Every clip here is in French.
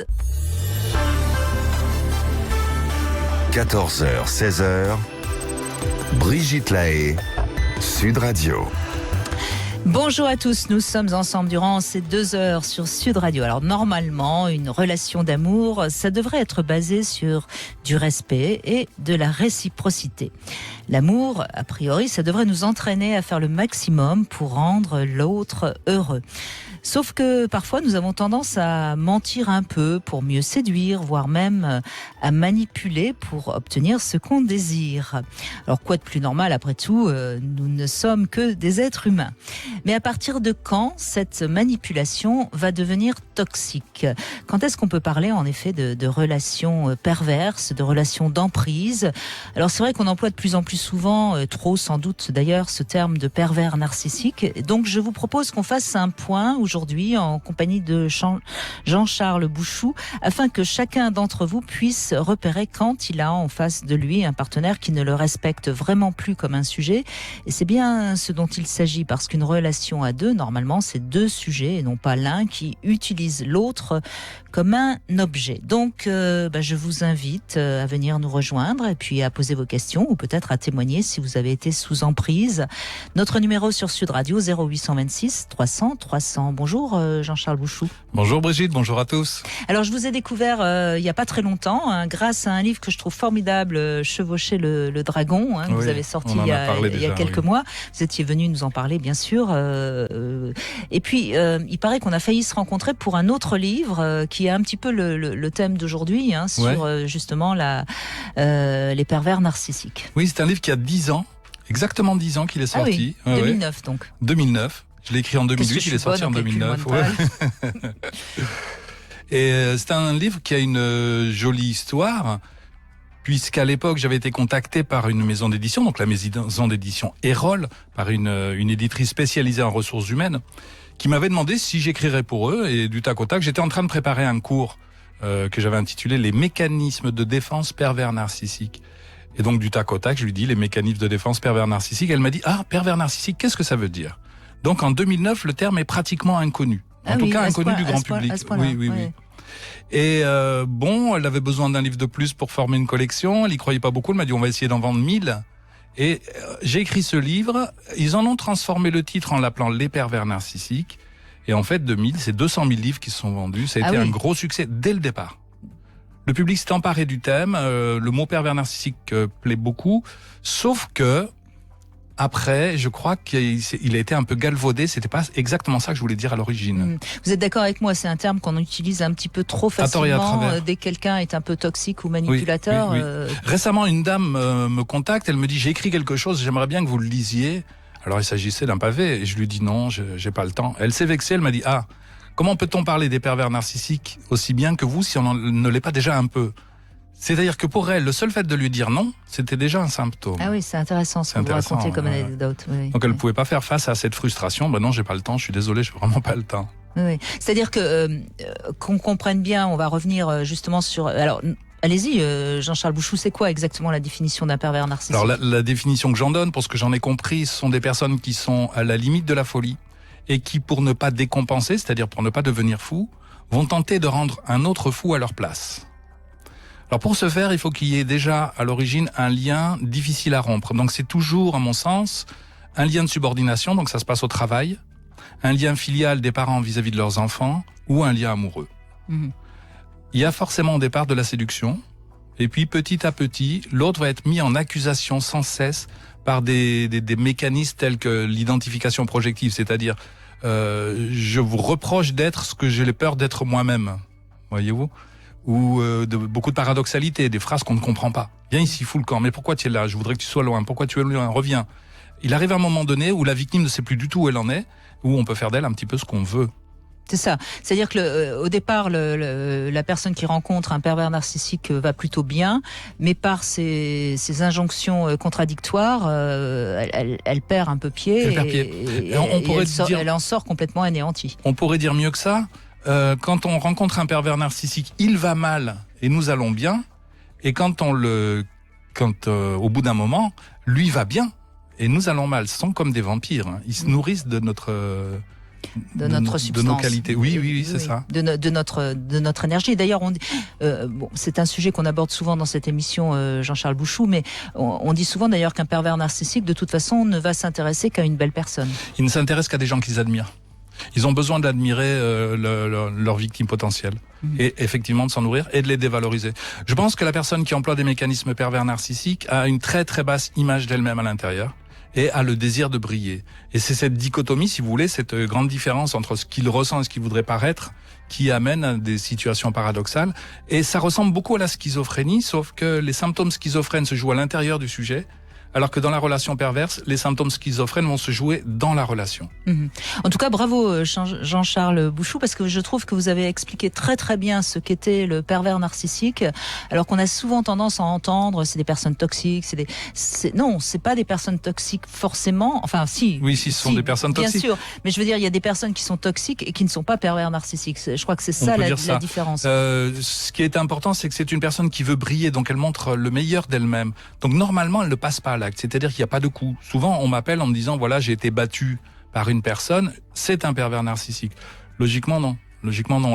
écoute. 14h, 16h, Brigitte Lahaie, Sud Radio. Bonjour à tous, nous sommes ensemble durant ces 2 heures sur Sud Radio. Alors normalement, une relation d'amour, ça devrait être basé sur du respect et de la réciprocité. L'amour, a priori, ça devrait nous entraîner à faire le maximum pour rendre l'autre heureux. Sauf que parfois nous avons tendance à mentir un peu pour mieux séduire, voire même à manipuler pour obtenir ce qu'on désire. Alors quoi de plus normal après tout, nous ne sommes que des êtres humains. Mais à partir de quand cette manipulation va devenir toxique ? Quand est-ce qu'on peut parler en effet de relations perverses, de relations d'emprise ? Alors c'est vrai qu'on emploie de plus en plus souvent, trop sans doute d'ailleurs, ce terme de pervers narcissique. Donc je vous propose qu'on fasse un point aujourd'hui en compagnie de Jean-Charles Bouchou, afin que chacun d'entre vous puisse repérer quand il a en face de lui un partenaire qui ne le respecte vraiment plus comme un sujet. Et c'est bien ce dont il s'agit, parce qu'une relation à deux, normalement, c'est 2 sujets et non pas l'un qui utilise l'autre comme un objet. Donc, je vous invite à venir nous rejoindre et puis à poser vos questions ou peut-être à témoigner si vous avez été sous emprise. Notre numéro sur Sud Radio, 0826 300 300. Bonjour Jean-Charles Bouchou. Bonjour Brigitte, bonjour à tous. Alors je vous ai découvert il n'y a pas très longtemps, grâce à un livre que je trouve formidable, Chevaucher le dragon, que vous avez sorti il y a quelques mois. Vous étiez venu nous en parler bien sûr. Et puis il paraît qu'on a failli se rencontrer pour un autre livre qui est un petit peu le thème d'aujourd'hui, sur justement les pervers narcissiques. Oui, c'est un livre qui a 10 ans, exactement 10 ans qu'il est sorti. Ah oui, 2009 donc. 2009. Je l'ai écrit en 2008, il est sorti en 2009. Ouais. Et c'est un livre qui a une jolie histoire, puisqu'à l'époque, j'avais été contacté par une maison d'édition, donc la maison d'édition Erol, par une éditrice spécialisée en ressources humaines, qui m'avait demandé si j'écrirais pour eux. Et du tac au tac, j'étais en train de préparer un cours que j'avais intitulé « Les mécanismes de défense pervers narcissiques ». Et donc du tac au tac, je lui dis « Les mécanismes de défense pervers narcissiques ». Elle m'a dit « Ah, pervers narcissique, qu'est-ce que ça veut dire ?» Donc en 2009, le terme est pratiquement inconnu. En tout cas, inconnu du grand public. Oui. Et elle avait besoin d'un livre de plus pour former une collection. Elle y croyait pas beaucoup. Elle m'a dit, on va essayer d'en vendre 1000. Et j'ai écrit ce livre. Ils en ont transformé le titre en l'appelant Les pervers narcissiques. Et en fait, 2000, c'est 200 000 livres qui se sont vendus. Ça a été un gros succès dès le départ. Le public s'est emparé du thème. Le mot pervers narcissique plaît beaucoup. Sauf que après, je crois qu'il a été un peu galvaudé. C'était pas exactement ça que je voulais dire à l'origine. Vous êtes d'accord avec moi, c'est un terme qu'on utilise un petit peu trop facilement dès que quelqu'un est un peu toxique ou manipulateur. Oui. Récemment, une dame me contacte, elle me dit « J'ai écrit quelque chose, j'aimerais bien que vous le lisiez ». Alors il s'agissait d'un pavé, et je lui dis « Non, j'ai pas le temps ». Elle s'est vexée, elle m'a dit « Ah, comment peut-on parler des pervers narcissiques aussi bien que vous si on ne l'est pas déjà un peu ?» C'est-à-dire que pour elle, le seul fait de lui dire non, c'était déjà un symptôme. Ah oui, c'est intéressant ce que vous racontez comme anecdote. Oui. Donc elle ne pouvait pas faire face à cette frustration. Non, j'ai pas le temps, je suis désolé, j'ai vraiment pas le temps. Oui. C'est-à-dire que qu'on comprenne bien, on va revenir justement sur... Alors, allez-y, Jean-Charles Bouchou, c'est quoi exactement la définition d'un pervers narcissique ? Alors la définition que j'en donne, pour ce que j'en ai compris, ce sont des personnes qui sont à la limite de la folie et qui, pour ne pas décompenser, c'est-à-dire pour ne pas devenir fou, vont tenter de rendre un autre fou à leur place. Alors pour ce faire, il faut qu'il y ait déjà à l'origine un lien difficile à rompre. Donc c'est toujours, à mon sens, un lien de subordination, donc ça se passe au travail, un lien filial des parents vis-à-vis de leurs enfants, ou un lien amoureux. Il y a forcément au départ de la séduction, et puis petit à petit, l'autre va être mis en accusation sans cesse par des mécanismes tels que l'identification projective, c'est-à-dire je vous reproche d'être ce que j'ai peur d'être moi-même, voyez-vous ? Ou beaucoup de paradoxalité, des phrases qu'on ne comprend pas. Viens ici, fous le camp, mais pourquoi tu es là ? Je voudrais que tu sois loin, pourquoi tu es loin ? Reviens. Il arrive un moment donné où la victime ne sait plus du tout où elle en est, où on peut faire d'elle un petit peu ce qu'on veut. C'est ça. C'est-à-dire que au départ, la personne qui rencontre un pervers narcissique va plutôt bien, mais par ses injonctions contradictoires, elle perd un peu pied. Elle en sort complètement anéantie. On pourrait dire mieux que ça. Quand on rencontre un pervers narcissique, il va mal et nous allons bien. Et quand au bout d'un moment, lui va bien et nous allons mal. Ce sont comme des vampires. Ils se nourrissent de de notre substance. De nos qualités. Oui, c'est ça. De notre énergie. D'ailleurs, c'est un sujet qu'on aborde souvent dans cette émission, Jean-Charles Bouchou, mais on dit souvent d'ailleurs qu'un pervers narcissique, de toute façon, ne va s'intéresser qu'à une belle personne. Il ne s'intéresse qu'à des gens qu'ils admirent. Ils ont besoin d'admirer leur victime potentielle et effectivement de s'en nourrir et de les dévaloriser. Je pense que la personne qui emploie des mécanismes pervers narcissiques a une très très basse image d'elle-même à l'intérieur et a le désir de briller. Et c'est cette dichotomie, si vous voulez, cette grande différence entre ce qu'il ressent et ce qu'il voudrait paraître qui amène à des situations paradoxales. Et ça ressemble beaucoup à la schizophrénie, sauf que les symptômes schizophrènes se jouent à l'intérieur du sujet, alors que dans la relation perverse, les symptômes schizophrènes vont se jouer dans la relation. En tout cas, bravo Jean-Charles Bouchou, parce que je trouve que vous avez expliqué très très bien ce qu'était le pervers narcissique, alors qu'on a souvent tendance à entendre c'est des personnes toxiques, non, c'est pas des personnes toxiques forcément, enfin si. Oui, si, ce sont des personnes toxiques. Bien sûr, mais je veux dire, il y a des personnes qui sont toxiques et qui ne sont pas pervers narcissiques. Je crois que c'est ça la différence. Ce qui est important, c'est que c'est une personne qui veut briller, donc elle montre le meilleur d'elle-même. Donc normalement, elle ne passe pas à l'acte, c'est-à-dire qu'il n'y a pas de coup. Souvent, on m'appelle en me disant, voilà, j'ai été battu par une personne, c'est un pervers narcissique. Logiquement, non.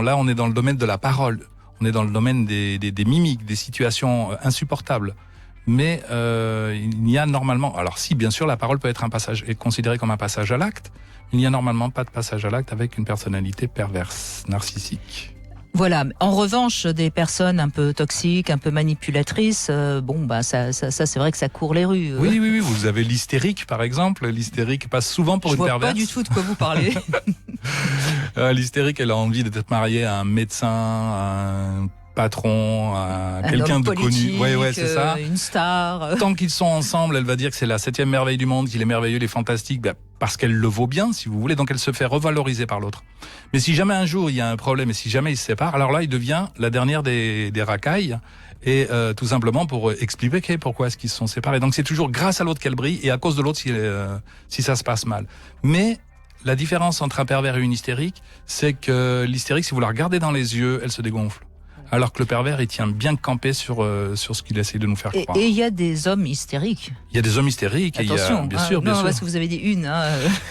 Là, on est dans le domaine de la parole. On est dans le domaine des mimiques, des situations insupportables. Mais il n'y a normalement... Alors si, bien sûr, la parole peut être est considérée comme un passage à l'acte, il n'y a normalement pas de passage à l'acte avec une personnalité perverse, narcissique. Voilà. En revanche, des personnes un peu toxiques, un peu manipulatrices, ça c'est vrai que ça court les rues. Oui. Vous avez l'hystérique, par exemple. L'hystérique passe souvent pour une perverse. Je vois pas du tout de quoi vous parlez. L'hystérique, elle a envie d'être mariée à un médecin, à un patron, à quelqu'un de connu. Ouais, c'est ça. Une star. Tant qu'ils sont ensemble, elle va dire que c'est la 7e merveille du monde, qu'il est merveilleux, il est fantastique, parce qu'elle le vaut bien, si vous voulez, donc elle se fait revaloriser par l'autre. Mais si jamais un jour il y a un problème et si jamais ils se séparent, alors là, il devient la dernière des racailles et tout simplement pour expliquer pourquoi est-ce qu'ils se sont séparés. Donc c'est toujours grâce à l'autre qu'elle brille et à cause de l'autre si ça se passe mal. Mais la différence entre un pervers et une hystérique, c'est que l'hystérique, si vous la regardez dans les yeux, elle se dégonfle. Alors que le pervers, il tient bien campé sur ce qu'il essaie de nous faire croire. Et il y a des hommes hystériques. Il y a des hommes hystériques. Attention, bien sûr. Parce que vous avez dit une.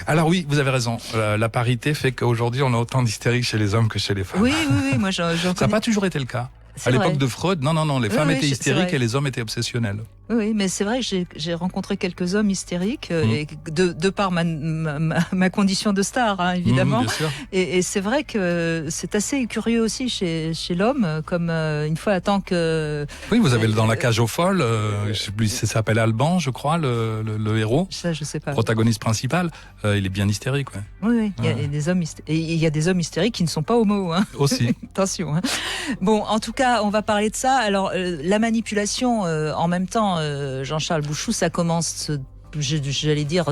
Alors oui, vous avez raison. La parité fait qu'aujourd'hui, on a autant d'hystériques chez les hommes que chez les femmes. Oui, moi j'en connais. Ça n'a pas toujours été le cas. À l'époque de Freud, non, les femmes étaient hystériques et les hommes étaient obsessionnels. Oui, mais c'est vrai que j'ai rencontré quelques hommes hystériques et de par ma condition de star, évidemment. Bien sûr. Et c'est vrai que c'est assez curieux aussi chez l'homme, comme une fois tant que... Oui, vous avez dans La cage aux folles, je sais plus, ça s'appelle Alban, je crois, le héros. Ça, je sais pas. Protagoniste principal, il est bien hystérique. Ouais. Oui, il y a des hommes il y a des hommes hystériques qui ne sont pas homo. Aussi. Attention. Bon, en tout cas, on va parler de ça. Alors, la manipulation, en même temps, Jean-Charles Bouchou, ça commence, j'allais dire,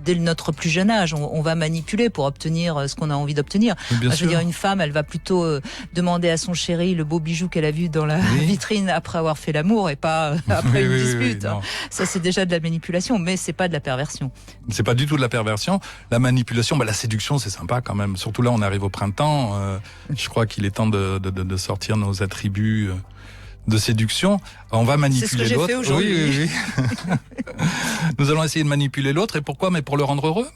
dès notre plus jeune âge. On va manipuler pour obtenir ce qu'on a envie d'obtenir. Je veux dire, une femme, elle va plutôt demander à son chéri le beau bijou qu'elle a vu dans la vitrine après avoir fait l'amour et pas après une dispute. Ça, c'est déjà de la manipulation, mais c'est pas de la perversion. C'est pas du tout de la perversion. La manipulation, la séduction, c'est sympa quand même. Surtout là, on arrive au printemps. Je crois qu'il est temps de sortir nos attributs de séduction. On va manipuler l'autre. C'est ce que j'ai fait aujourd'hui. Oui. Nous allons essayer de manipuler l'autre. Et pourquoi ? Mais pour le rendre heureux.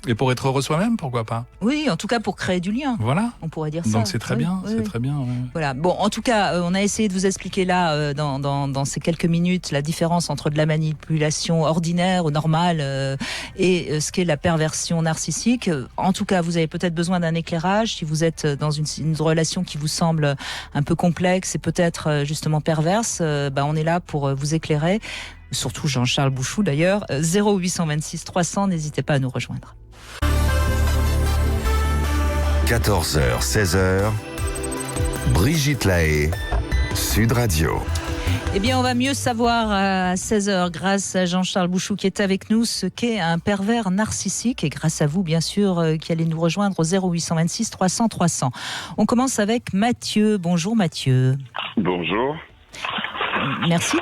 Et pour être heureux soi-même, pourquoi pas ? Oui, en tout cas pour créer du lien. Voilà. On pourrait dire ça. Donc c'est très bien, c'est très bien. Ouais. Voilà. Bon, en tout cas, on a essayé de vous expliquer là, dans ces quelques minutes, la différence entre de la manipulation ordinaire ou normale et ce qu'est la perversion narcissique. En tout cas, vous avez peut-être besoin d'un éclairage si vous êtes dans une relation qui vous semble un peu complexe et peut-être justement perverse. On est là pour vous éclairer. Surtout Jean-Charles Bouchou d'ailleurs. 0826 300, n'hésitez pas à nous rejoindre. 14h, 16h, Brigitte Lahaie, Sud Radio. Eh bien, on va mieux savoir à 16h grâce à Jean-Charles Bouchou qui est avec nous ce qu'est un pervers narcissique et grâce à vous, bien sûr, qui allez nous rejoindre au 0826 300 300. On commence avec Mathieu. Bonjour Mathieu. Bonjour. Merci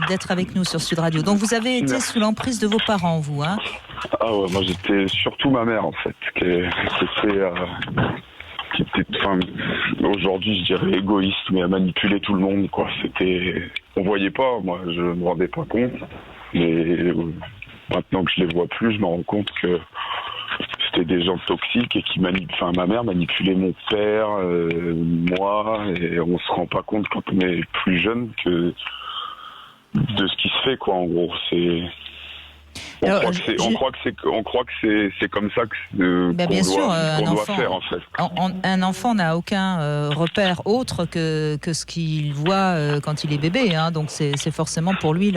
d'être avec nous sur Sud Radio. Donc vous avez été sous l'emprise de vos parents, vous, hein ? Ah ouais, moi j'étais surtout ma mère en fait, qui était aujourd'hui je dirais égoïste, mais à manipuler tout le monde quoi. On voyait pas, moi je me rendais pas compte, mais maintenant que je les vois plus, je me rends compte que c'était des gens toxiques et qui ma mère manipulait mon père, moi, et on se rend pas compte quand on est plus jeune que de ce qui se fait, quoi. En gros, c'est. On croit que c'est comme ça qu'on doit faire, en fait. Un enfant n'a aucun repère autre que ce qu'il voit quand il est bébé, hein, donc c'est forcément pour lui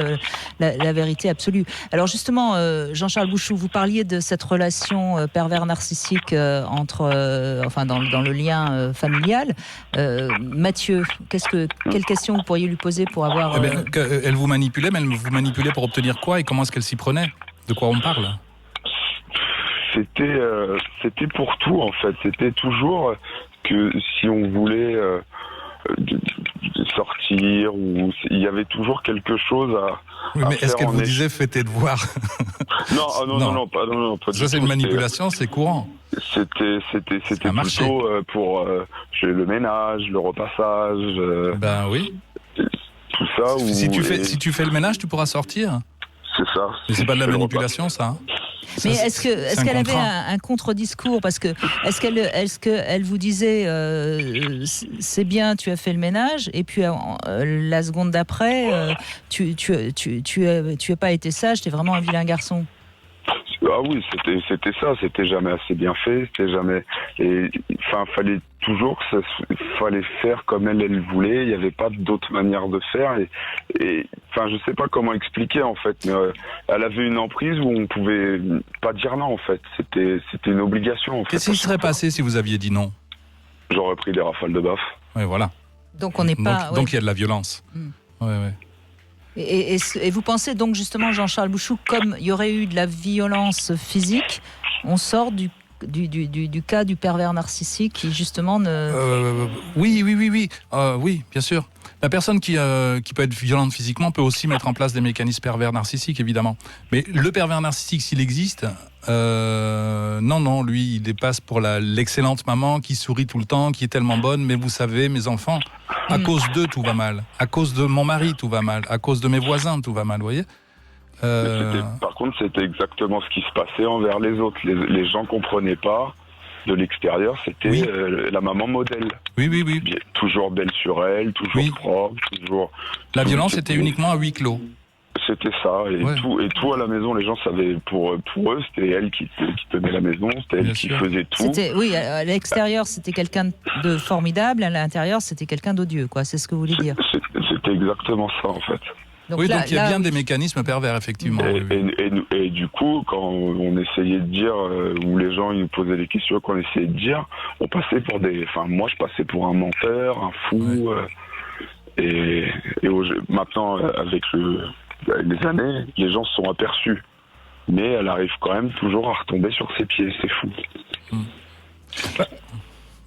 la vérité absolue. Alors justement, Jean-Charles Bouchou, vous parliez de cette relation pervers narcissique dans le lien familial. Mathieu, quelle question vous pourriez lui poser pour avoir... Elle vous manipulait, mais elle vous manipulait pour obtenir quoi et comment est-ce qu'elle s'y prenait ? De quoi on parle ? C'était pour tout, en fait. C'était toujours que si on voulait sortir, ou il y avait toujours quelque chose à. Oui, mais est-ce qu'elle vous disait faites tes devoirs ? Non, pas du ça, c'est une manipulation, c'est courant. C'était plutôt pour le ménage, le repassage. Ben oui. Tout ça. Si tu fais le ménage, tu pourras sortir. C'est ça. Mais c'est pas de la manipulation, ça, hein. Mais est-ce qu'elle avait un contre-discours ? Parce que est-ce qu'elle vous disait c'est bien, tu as fait le ménage, et puis la seconde d'après tu as pas été sage, t'es vraiment un vilain garçon. Ah oui, c'était ça, c'était jamais assez bien fait, c'était jamais. Fallait toujours fallait faire comme elle voulait. Il n'y avait pas d'autre manière de faire. Je sais pas comment expliquer, en fait. Mais elle avait une emprise où on pouvait pas dire non, en fait. C'était une obligation, en fait. Qu'est-ce qui serait passé si vous aviez dit non ? J'aurais pris des rafales de baffe. Oui, voilà. Donc on n'est pas. Donc il y a de la violence. Ouais. Et vous pensez donc justement, Jean-Charles Bouchou, comme il y aurait eu de la violence physique, on sort du cas du pervers narcissique qui justement ne... Oui, bien sûr. La personne qui peut être violente physiquement peut aussi mettre en place des mécanismes pervers narcissiques, évidemment. Mais le pervers narcissique, s'il existe, non, lui, il dépasse pour l'excellente maman qui sourit tout le temps, qui est tellement bonne, mais vous savez, mes enfants, à cause d'eux, tout va mal. À cause de mon mari, tout va mal. À cause de mes voisins, tout va mal, vous voyez ? Par contre, c'était exactement ce qui se passait envers les autres. Les gens comprenaient pas. De l'extérieur, c'était la maman modèle. Oui. Toujours belle sur elle, toujours propre, toujours... La violence était uniquement à huis clos. C'était ça, et tout à la maison, les gens savaient, pour eux, c'était elle qui tenait la maison, c'était elle qui faisait tout. À l'extérieur, c'était quelqu'un de formidable, à l'intérieur, c'était quelqu'un d'odieux, quoi. C'est ce que vous voulez dire. C'était exactement ça, en fait. Donc il y a bien des mécanismes pervers, effectivement. Et du coup, quand on essayait de dire, ou les gens ils nous posaient des questions, qu'on essayait de dire, on passait pour moi je passais pour un menteur, un fou. Et maintenant, avec les années, les gens se sont aperçus. Mais elle arrive quand même toujours à retomber sur ses pieds, c'est fou.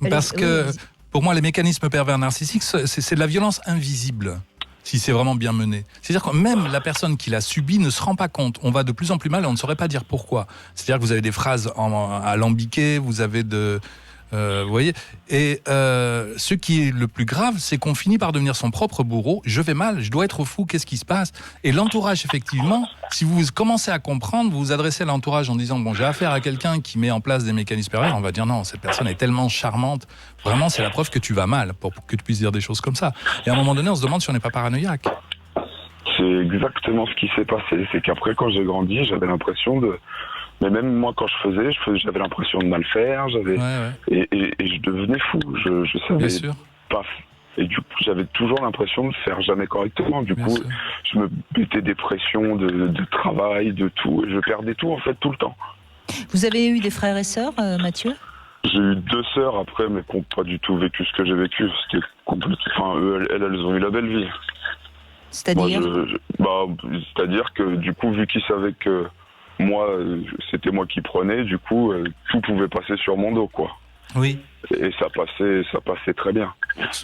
Parce que, pour moi, les mécanismes pervers narcissiques, c'est de la violence invisible. Si c'est vraiment bien mené. C'est-à-dire que même la personne qui l'a subi ne se rend pas compte. On va de plus en plus mal et on ne saurait pas dire pourquoi. C'est-à-dire que vous avez des phrases alambiquées, vous avez vous voyez. Et ce qui est le plus grave, c'est qu'on finit par devenir son propre bourreau. Je vais mal, je dois être fou, qu'est-ce qui se passe ? Et l'entourage, effectivement, si vous commencez à comprendre, vous vous adressez à l'entourage en disant, j'ai affaire à quelqu'un qui met en place des mécanismes pervers, on va dire, non, cette personne est tellement charmante, vraiment, c'est la preuve que tu vas mal, pour que tu puisses dire des choses comme ça. Et à un moment donné, on se demande si on n'est pas paranoïaque. C'est exactement ce qui s'est passé. C'est qu'après, quand j'ai grandi, j'avais l'impression de... Mais même moi, quand j'avais l'impression de mal faire, et je devenais fou. Je savais pas. Et du coup, j'avais toujours l'impression de faire jamais correctement. Du coup, je me mettais des pressions de travail, de tout, et je perdais tout, en fait, tout le temps. Vous avez eu des frères et sœurs, Mathieu ? J'ai eu 2 sœurs après, mais qui n'ont pas du tout vécu ce que j'ai vécu. C'était complètement... elles ont eu la belle vie. C'est-à-dire ? C'est-à-dire que, du coup, vu qu'ils savaient que moi, c'était moi qui prenais, du coup, tout pouvait passer sur mon dos, quoi. Oui. Et ça passait très bien.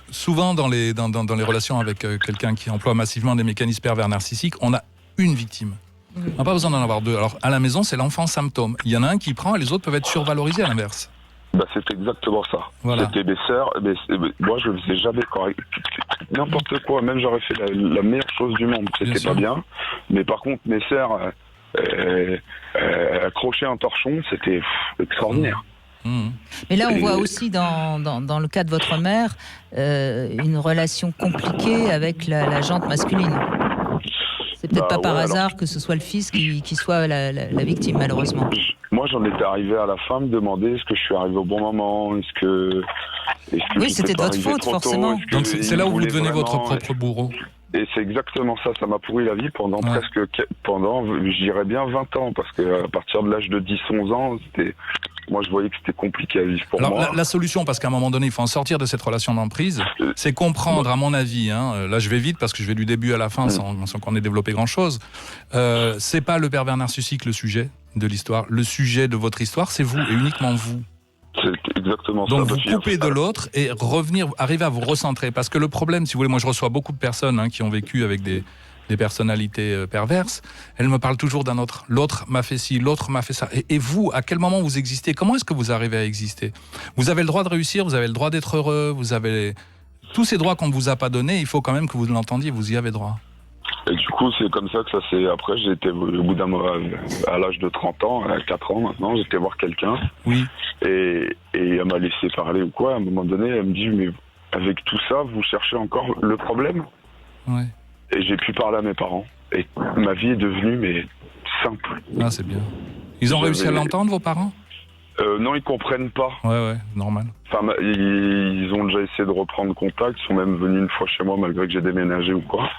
Souvent, dans les relations avec quelqu'un qui emploie massivement des mécanismes pervers narcissiques, on a une victime. On n'a pas besoin d'en avoir 2. Alors, à la maison, c'est l'enfant symptôme. Il y en a un qui prend et les autres peuvent être survalorisés à l'inverse. C'est exactement ça. Voilà. C'était mes sœurs. Moi, je ne faisais jamais correct. N'importe quoi. Même j'aurais fait la meilleure chose du monde. C'était pas bien. Mais par contre, mes sœurs... accrocher un torchon, c'était extraordinaire. Mais là, on voit aussi dans le cas de votre mère une relation compliquée avec la jante masculine. C'est peut-être pas par hasard que ce soit le fils qui soit la victime, malheureusement. Moi, j'en étais arrivé à la fin me demander est-ce que je suis arrivé au bon moment, est-ce que oui, c'était de votre faute, forcément. Donc c'est là où vous devenez votre propre bourreau. Et c'est exactement ça, ça m'a pourri la vie pendant je dirais bien 20 ans, parce que à partir de l'âge de 10-11 ans, moi je voyais que c'était compliqué à vivre pour moi. La solution, parce qu'à un moment donné, il faut en sortir de cette relation d'emprise, c'est comprendre, à mon avis, là je vais vite parce que je vais du début à la fin sans qu'on ait développé grand-chose, c'est pas le pervers narcissique le sujet de l'histoire, le sujet de votre histoire, c'est vous et uniquement vous. C'est exactement ça. Donc vous Bachir, coupez de l'autre et arriver à vous recentrer. Parce que le problème, si vous voulez, moi je reçois beaucoup de personnes qui ont vécu avec des personnalités perverses. Elles me parlent toujours d'un autre. L'autre m'a fait ci, l'autre m'a fait ça. Et vous, à quel moment vous existez? Comment est-ce que vous arrivez à exister? Vous avez le droit de réussir, vous avez le droit d'être heureux, vous avez tous ces droits qu'on ne vous a pas donnés, il faut quand même que vous l'entendiez, vous y avez droit. Et du coup, c'est comme ça que ça s'est... Après, j'étais au bout d'un mois, à l'âge de 30 ans, à 4 ans maintenant, j'étais voir quelqu'un. Oui. Et elle m'a laissé parler ou quoi. À un moment donné, elle me dit, mais avec tout ça, vous cherchez encore le problème? Ouais. Et j'ai pu parler à mes parents. Et ma vie est devenue, simple. Ah, c'est bien. Ils ont réussi à l'entendre, vos parents? Non, ils comprennent pas. Ouais, normal. Enfin, ils ont déjà essayé de reprendre contact. Ils sont même venus une fois chez moi, malgré que j'ai déménagé ou quoi.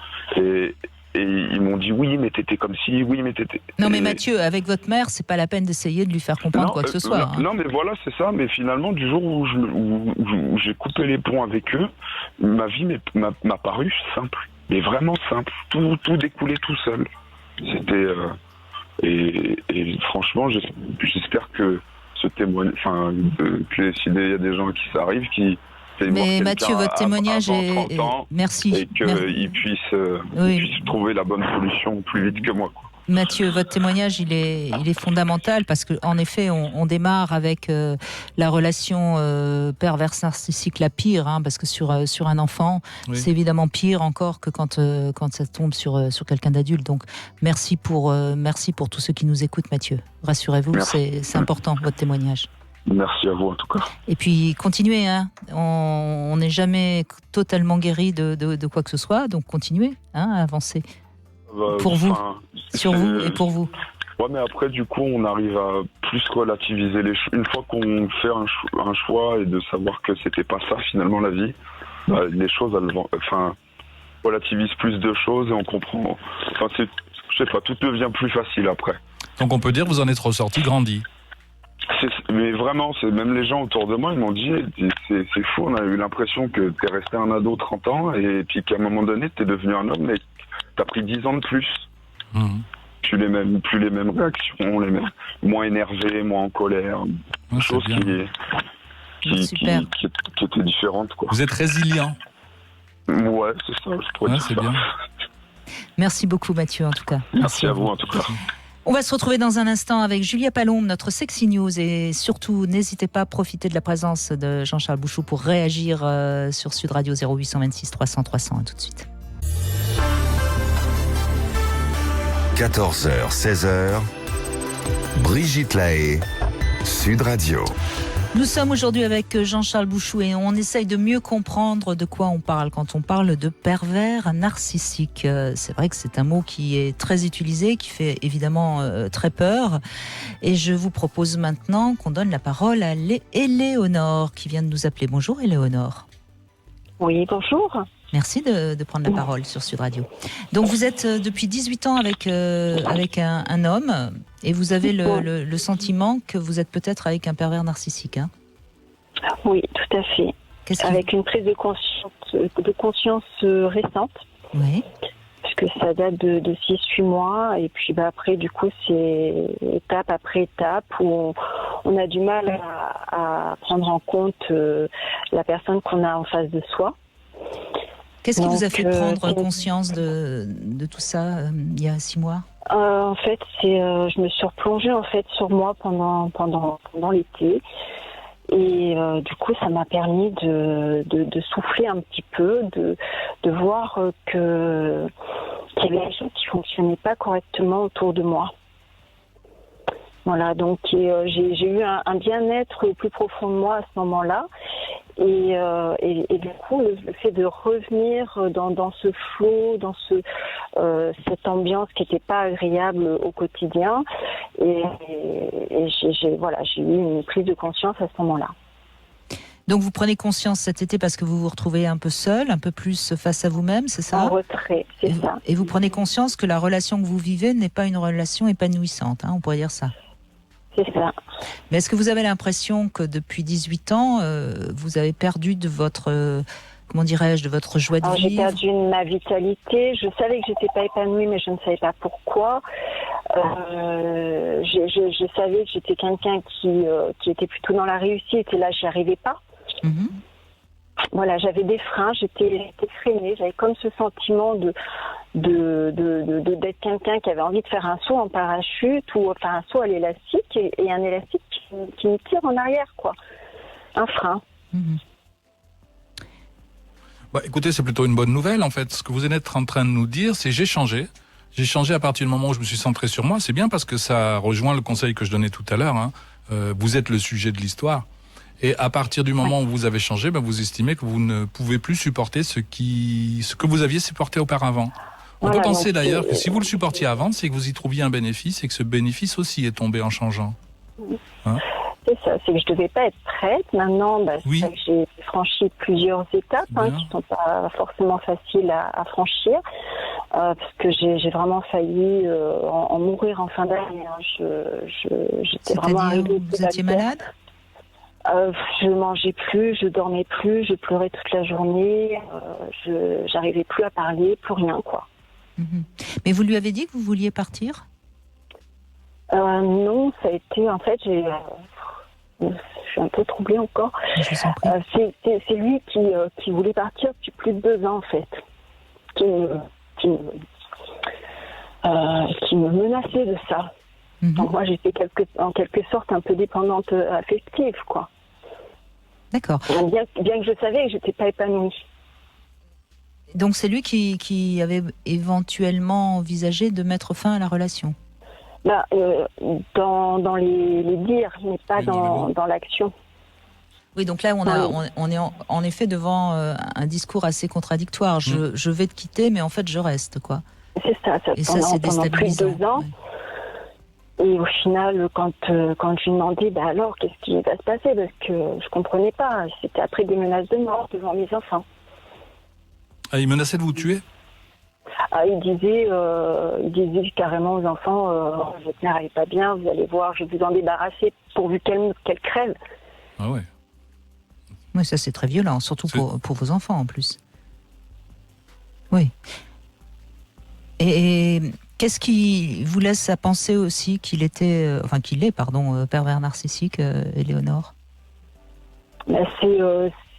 Et ils m'ont dit oui, mais t'étais comme ci, oui, mais t'étais... Non, mais Mathieu, avec votre mère, c'est pas la peine d'essayer de lui faire comprendre quoi que ce soit. Non, mais voilà, c'est ça. Mais finalement, du jour où j'ai coupé les ponts avec eux, ma vie m'a paru simple. Mais vraiment simple. Tout découlait tout seul. C'était... Et franchement, j'espère que ce témoignage... Enfin, que s'il y a des gens qui s'arrivent, qui... Mais Mathieu, votre témoignage est... Merci. Et qu'ils puissent trouver la bonne solution plus vite que moi, quoi. Mathieu, votre témoignage, il est fondamental parce qu'en effet, on démarre avec la relation perverse narcissique la pire, parce que sur un enfant, c'est évidemment pire encore que quand ça tombe sur quelqu'un d'adulte. Donc, merci pour tous ceux qui nous écoutent, Mathieu. Rassurez-vous, c'est important, votre témoignage. Merci à vous en tout cas. Et puis continuez, on n'est jamais totalement guéri de quoi que ce soit, donc continuez à avancer. Pour vous, sur vous et pour vous. Ouais, mais après du coup on arrive à plus relativiser les choses. Une fois qu'on fait un choix et de savoir que c'était pas ça finalement la vie, les choses relativise plus de choses et on comprend. Enfin je sais pas, tout devient plus facile après. Donc on peut dire que vous en êtes ressorti grandi. Mais vraiment, même les gens autour de moi, ils m'ont dit c'est fou, on a eu l'impression que t'es resté un ado 30 ans et puis qu'à un moment donné t'es devenu un homme mais t'as pris 10 ans de plus. Plus les mêmes réactions, moins énervé, moins en colère, choses qui étaient différentes, quoi. Vous êtes résilient. Ouais, c'est ça, je pourrais dire c'est ça. bien. Merci beaucoup Mathieu en tout cas. Merci à vous en tout cas. On va se retrouver dans un instant avec Julia Palombe, notre Sexy News. Et surtout, n'hésitez pas à profiter de la présence de Jean-Charles Bouchou pour réagir sur Sud Radio 0826 300 300. À tout de suite. 14h, 16h, Brigitte Lahaie, Sud Radio. Nous sommes aujourd'hui avec Jean-Charles Bouchou et on essaye de mieux comprendre de quoi on parle quand on parle de pervers narcissique. C'est vrai que c'est un mot qui est très utilisé, qui fait évidemment très peur. Et je vous propose maintenant qu'on donne la parole à Éléonore qui vient de nous appeler. Bonjour Éléonore. Oui, bonjour. Merci de prendre la parole sur Sud Radio. Donc vous êtes depuis 18 ans avec un homme et vous avez le sentiment que vous êtes peut-être avec un pervers narcissique. Oui, tout à fait. Avec une prise de conscience récente. Oui. Puisque ça date de 6-8 mois. Et puis après, du coup, c'est étape après étape où on a du mal à prendre en compte la personne qu'on a en face de soi. Qu'est-ce qui vous a fait prendre conscience de tout ça il y a 6 mois ? En fait, je me suis replongée en fait sur moi pendant l'été et du coup, ça m'a permis de souffler un petit peu, de voir qu'il y avait des choses qui fonctionnaient pas correctement autour de moi. Voilà, donc j'ai eu un bien-être plus profond de moi à ce moment-là. Et du coup, le fait de revenir dans ce flot, dans cette ambiance qui n'était pas agréable au quotidien, et j'ai eu une prise de conscience à ce moment-là. Donc vous prenez conscience cet été parce que vous vous retrouvez un peu seul, un peu plus face à vous-même, c'est ça ? En retrait, c'est ça. Et vous prenez conscience que la relation que vous vivez n'est pas une relation épanouissante, on pourrait dire ça. C'est ça. Mais est-ce que vous avez l'impression que depuis 18 ans, vous avez perdu de votre, de votre joie de vivre ? J'ai perdu ma vitalité. Je savais que j'étais pas épanouie, mais je ne savais pas pourquoi. Je savais que j'étais quelqu'un qui était plutôt dans la réussite, et là, j'y arrivais pas. Mm-hmm. Voilà, j'avais des freins, j'étais freinée, j'avais comme ce sentiment d'être quelqu'un qui avait envie de faire un saut en parachute ou enfin un saut à l'élastique et un élastique qui me tire en arrière, quoi. Un frein. Mm-hmm. Écoutez, c'est plutôt une bonne nouvelle en fait. Ce que vous êtes en train de nous dire, c'est j'ai changé. J'ai changé à partir du moment où je me suis centré sur moi. C'est bien parce que ça rejoint le conseil que je donnais tout à l'heure. Vous êtes le sujet de l'histoire. Et à partir du moment où vous avez changé, vous estimez que vous ne pouvez plus supporter ce que vous aviez supporté auparavant. On peut penser d'ailleurs que si vous le supportiez avant, c'est que vous y trouviez un bénéfice et que ce bénéfice aussi est tombé en changeant. C'est ça, c'est que je devais pas être prête. Maintenant, c'est vrai que j'ai franchi plusieurs étapes qui sont pas forcément faciles à franchir, parce que j'ai vraiment failli en mourir en fin d'année. J'étais vraiment arrivée. Vous étiez malade ? Je mangeais plus, je dormais plus, je pleurais toute la journée, j'arrivais plus à parler, plus rien, quoi. Mais vous lui avez dit que vous vouliez partir ? Non, ça a été, en fait, je suis un peu troublée encore. Je vous en prie. C'est lui qui voulait partir depuis plus de 2 ans, en fait, qui me menaçait de ça. Donc moi, j'étais en quelque sorte un peu dépendante affective, quoi. D'accord. Bien que je savais que j'étais pas épanouie. Donc c'est lui qui avait éventuellement envisagé de mettre fin à la relation. Dans les dires, mais pas dans l'action. Oui, donc là, on est en effet devant un discours assez contradictoire. Je vais te quitter, mais en fait, je reste, quoi. C'est ça. Et ça, c'est déstabilisant. Plus de 2 ans. Ouais. Et au final, quand je lui demandais, alors, qu'est-ce qui va se passer ? Parce que je comprenais pas. C'était après des menaces de mort devant mes enfants. Ah, il menaçait de vous tuer ? Il disait carrément aux enfants, votre mère elle est pas bien, vous allez voir, je vais vous en débarrasser pourvu qu'elle crève. Ah ouais. Oui, ça c'est très violent, surtout pour vos enfants en plus. Oui. Et qu'est-ce qui vous laisse à penser aussi qu'il est, pervers narcissique, Éléonore ?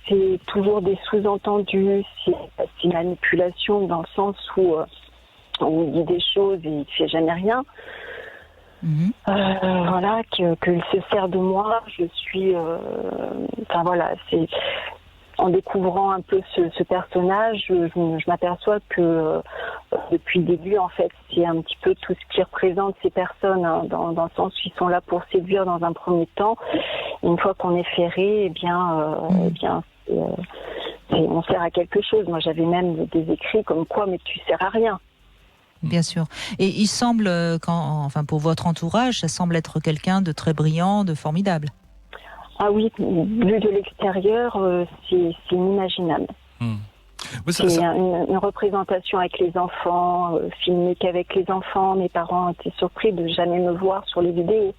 C'est toujours des sous-entendus, c'est manipulation dans le sens où on dit des choses et il ne fait jamais rien. Qu'il se sert de moi, je suis... c'est... En découvrant un peu ce personnage, je m'aperçois que depuis le début, en fait, c'est un petit peu tout ce qui représente ces personnes, dans le sens où ils sont là pour séduire dans un premier temps. Et une fois qu'on est ferré, on sert à quelque chose. Moi, j'avais même des écrits comme quoi, mais tu sers à rien. Bien sûr. Et il semble, pour votre entourage, ça semble être quelqu'un de très brillant, de formidable. Ah oui, vu de l'extérieur, c'est inimaginable. C'est une représentation avec les enfants, filmé qu'avec les enfants. Mes parents étaient surpris de jamais me voir sur les vidéos.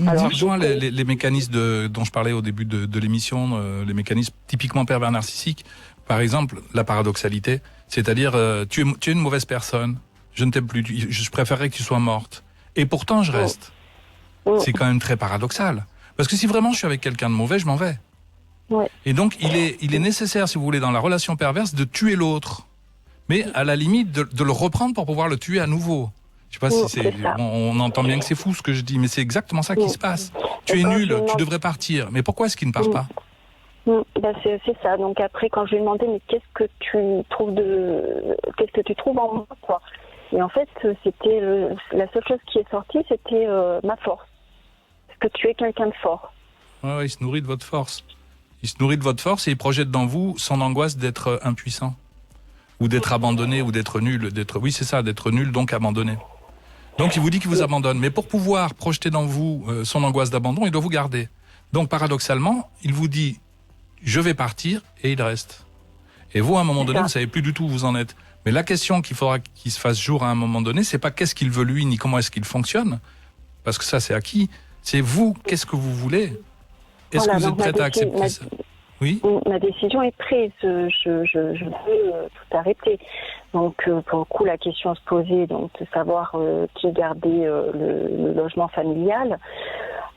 Alors, rejoins les mécanismes dont je parlais au début de l'émission, les mécanismes typiquement pervers narcissiques. Par exemple, la paradoxalité, c'est-à-dire tu es une mauvaise personne, je ne t'aime plus, je préférerais que tu sois morte. Et pourtant, je reste. C'est quand même très paradoxal. Parce que si vraiment je suis avec quelqu'un de mauvais, je m'en vais. Ouais. Et donc, il est nécessaire, si vous voulez, dans la relation perverse, de tuer l'autre. Mais à la limite, de le reprendre pour pouvoir le tuer à nouveau. Je sais pas si c'est... On entend bien que c'est fou ce que je dis, mais c'est exactement ça qui se passe. Tu es nul, tu devrais partir. Mais pourquoi est-ce qu'il ne part pas ? C'est ça. Donc après, quand je lui ai demandé, mais qu'est-ce que tu trouves en moi, quoi ? Et en fait, la seule chose qui est sortie, c'était ma force. Parce que tu es quelqu'un de fort. Ouais, il se nourrit de votre force. Il se nourrit de votre force et il projette dans vous son angoisse d'être impuissant. Ou d'être abandonné, ou d'être nul. Oui, c'est ça, d'être nul, donc abandonné. Donc il vous dit qu'il vous abandonne. Mais pour pouvoir projeter dans vous son angoisse d'abandon, il doit vous garder. Donc paradoxalement, il vous dit « je vais partir » et il reste. Et vous, à un moment donné, vous savez plus du tout où vous en êtes. Mais la question qu'il faudra qu'il se fasse jour à un moment donné, c'est pas qu'est-ce qu'il veut lui, ni comment est-ce qu'il fonctionne. Parce que ça, c'est acquis. C'est vous, qu'est-ce que vous voulez ? Est-ce que vous êtes prête à accepter ça ? Oui. Ma décision est prise. Je veux tout arrêter. Donc, pour le coup, la question se posait donc de savoir qui gardait le logement familial.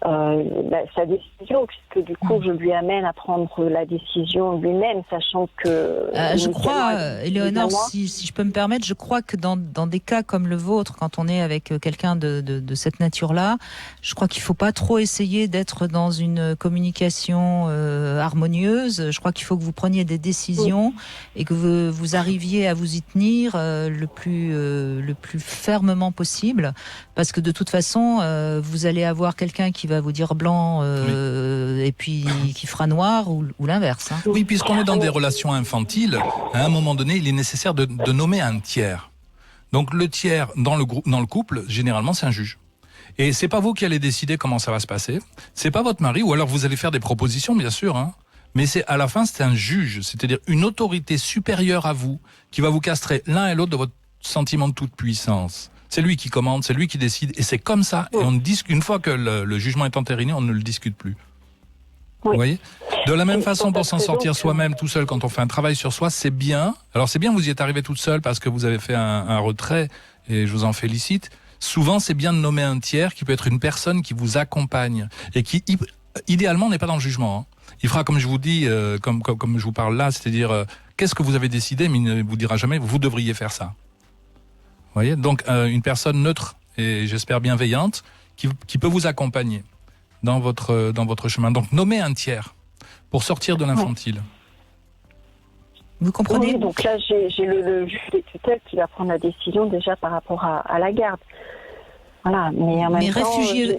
Sa décision, puisque du coup, je lui amène à prendre la décision lui-même, sachant que... je crois, Éléonore, si je peux me permettre, je crois que dans des cas comme le vôtre, quand on est avec quelqu'un de cette nature-là, je crois qu'il ne faut pas trop essayer d'être dans une communication harmonieuse. Je crois qu'il faut que vous preniez des décisions et que vous arriviez à vous y tenir le plus fermement possible, parce que de toute façon, vous allez avoir quelqu'un qui va vous dire blanc et puis qui fera noir ou l'inverse. Hein. Oui, puisqu'on est dans des relations infantiles, à un moment donné, il est nécessaire de nommer un tiers. Donc le tiers dans le couple, généralement, c'est un juge. Et c'est pas vous qui allez décider comment ça va se passer. C'est pas votre mari, ou alors vous allez faire des propositions, bien sûr. Hein. Mais à la fin, c'est un juge, c'est-à-dire une autorité supérieure à vous qui va vous castrer l'un et l'autre de votre sentiment de toute puissance. C'est lui qui commande, c'est lui qui décide, et c'est comme ça. Et une fois que le jugement est entériné, on ne le discute plus. Oui. Vous voyez ? De la même façon, pour s'en sortir soi-même tout seul, quand on fait un travail sur soi, c'est bien. Alors c'est bien, vous y êtes arrivé toute seule parce que vous avez fait un retrait, et je vous en félicite. Souvent, c'est bien de nommer un tiers qui peut être une personne qui vous accompagne et qui, idéalement, n'est pas dans le jugement. Hein. Il fera comme je vous dis, comme je vous parle là, c'est-à-dire qu'est-ce que vous avez décidé, mais il ne vous dira jamais vous devriez faire ça. Vous voyez, donc une personne neutre et j'espère bienveillante qui peut vous accompagner dans votre chemin. Donc nommez un tiers pour sortir de l'infantile. Vous comprenez ? Oui, donc là j'ai le juge des tutelles qui va prendre la décision déjà par rapport à la garde. Voilà, mais en même temps,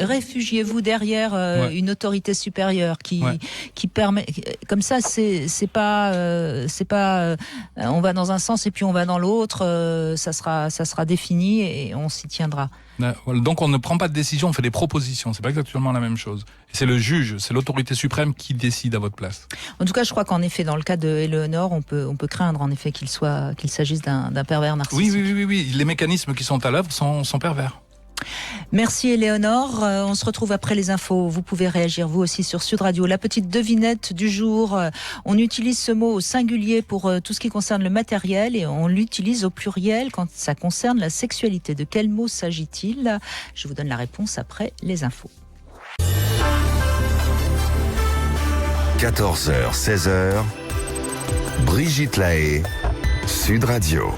réfugiez-vous derrière une autorité supérieure qui permet. Comme ça, c'est pas on va dans un sens et puis on va dans l'autre. Ça sera défini et on s'y tiendra. Donc on ne prend pas de décision, on fait des propositions. C'est pas exactement la même chose. Et c'est le juge, c'est l'autorité suprême qui décide à votre place. En tout cas, je crois qu'en effet, dans le cas de Éléonore, on peut craindre en effet qu'il s'agisse d'un pervers narcissique. Oui. Les mécanismes qui sont à l'œuvre sont pervers. Merci Éléonore, on se retrouve après les infos. Vous pouvez réagir vous aussi sur Sud Radio. La petite devinette du jour, on utilise ce mot au singulier pour tout ce qui concerne le matériel et on l'utilise au pluriel quand ça concerne la sexualité. De quel mot s'agit-il ? Je vous donne la réponse après les infos. 14h, 16h, Brigitte Lahaie, Sud Radio.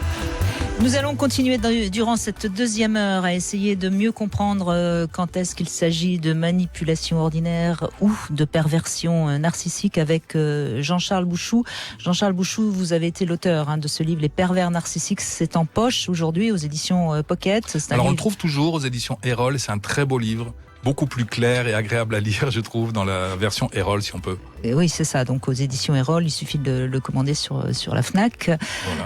Nous allons continuer durant cette deuxième heure à essayer de mieux comprendre quand est-ce qu'il s'agit de manipulation ordinaire ou de perversion narcissique avec Jean-Charles Bouchou. Jean-Charles Bouchou, vous avez été l'auteur de ce livre « Les pervers narcissiques ». C'est en poche aujourd'hui aux éditions Pocket. Alors on le trouve toujours aux éditions Erol et c'est un très beau livre. Beaucoup plus clair et agréable à lire, je trouve, dans la version Erol, si on peut. Et oui, c'est ça. Donc, aux éditions Erol, il suffit de le commander sur la Fnac.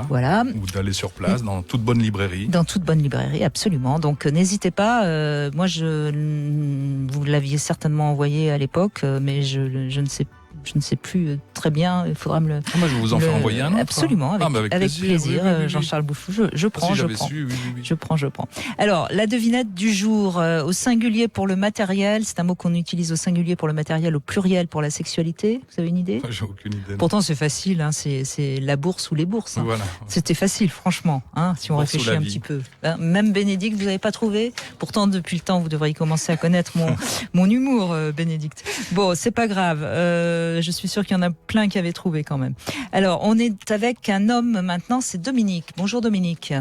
Voilà. Ou d'aller sur place, dans toute bonne librairie. Dans toute bonne librairie, absolument. Donc, n'hésitez pas. Moi, vous l'aviez certainement envoyé à l'époque, mais je ne sais plus très bien. Il faudra me le. Moi, je vais vous en faire envoyer un autre. Absolument, avec plaisir. Oui. Jean-Charles Bouchou, je prends. Je prends. Alors, la devinette du jour au singulier pour le matériel. C'est un mot qu'on utilise au singulier pour le matériel, au pluriel pour la sexualité. Vous avez une idée ? J'ai aucune idée. Pourtant, c'est facile. C'est la bourse ou les bourses. Hein. Voilà. C'était facile, franchement. Si on réfléchit un petit peu. Même Bénédicte, vous n'avez pas trouvé ? Pourtant, depuis le temps, vous devriez commencer à connaître mon humour, Bénédicte. Bon, c'est pas grave. Je suis sûre qu'il y en a plein qui avaient trouvé quand même. Alors, on est avec un homme maintenant, c'est Dominique. Bonjour Dominique.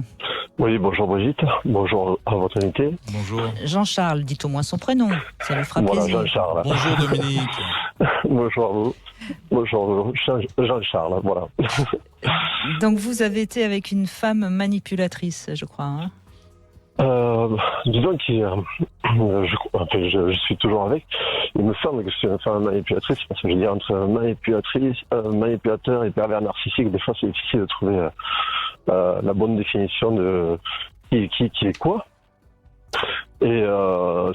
Oui, bonjour Brigitte. Bonjour à votre invité. Bonjour. Jean-Charles, dites au moins son prénom. Ça lui fera plaisir. Jean-Charles. Bonjour Dominique. Bonjour à vous. Bonjour Jean-Charles, voilà. Donc vous avez été avec une femme manipulatrice, je crois. Disons que je suis toujours avec. Il me semble que c'est une femme manipulatrice, parce que je dis entre manipulateur et pervers narcissique, des fois c'est difficile de trouver la bonne définition de qui est quoi. Et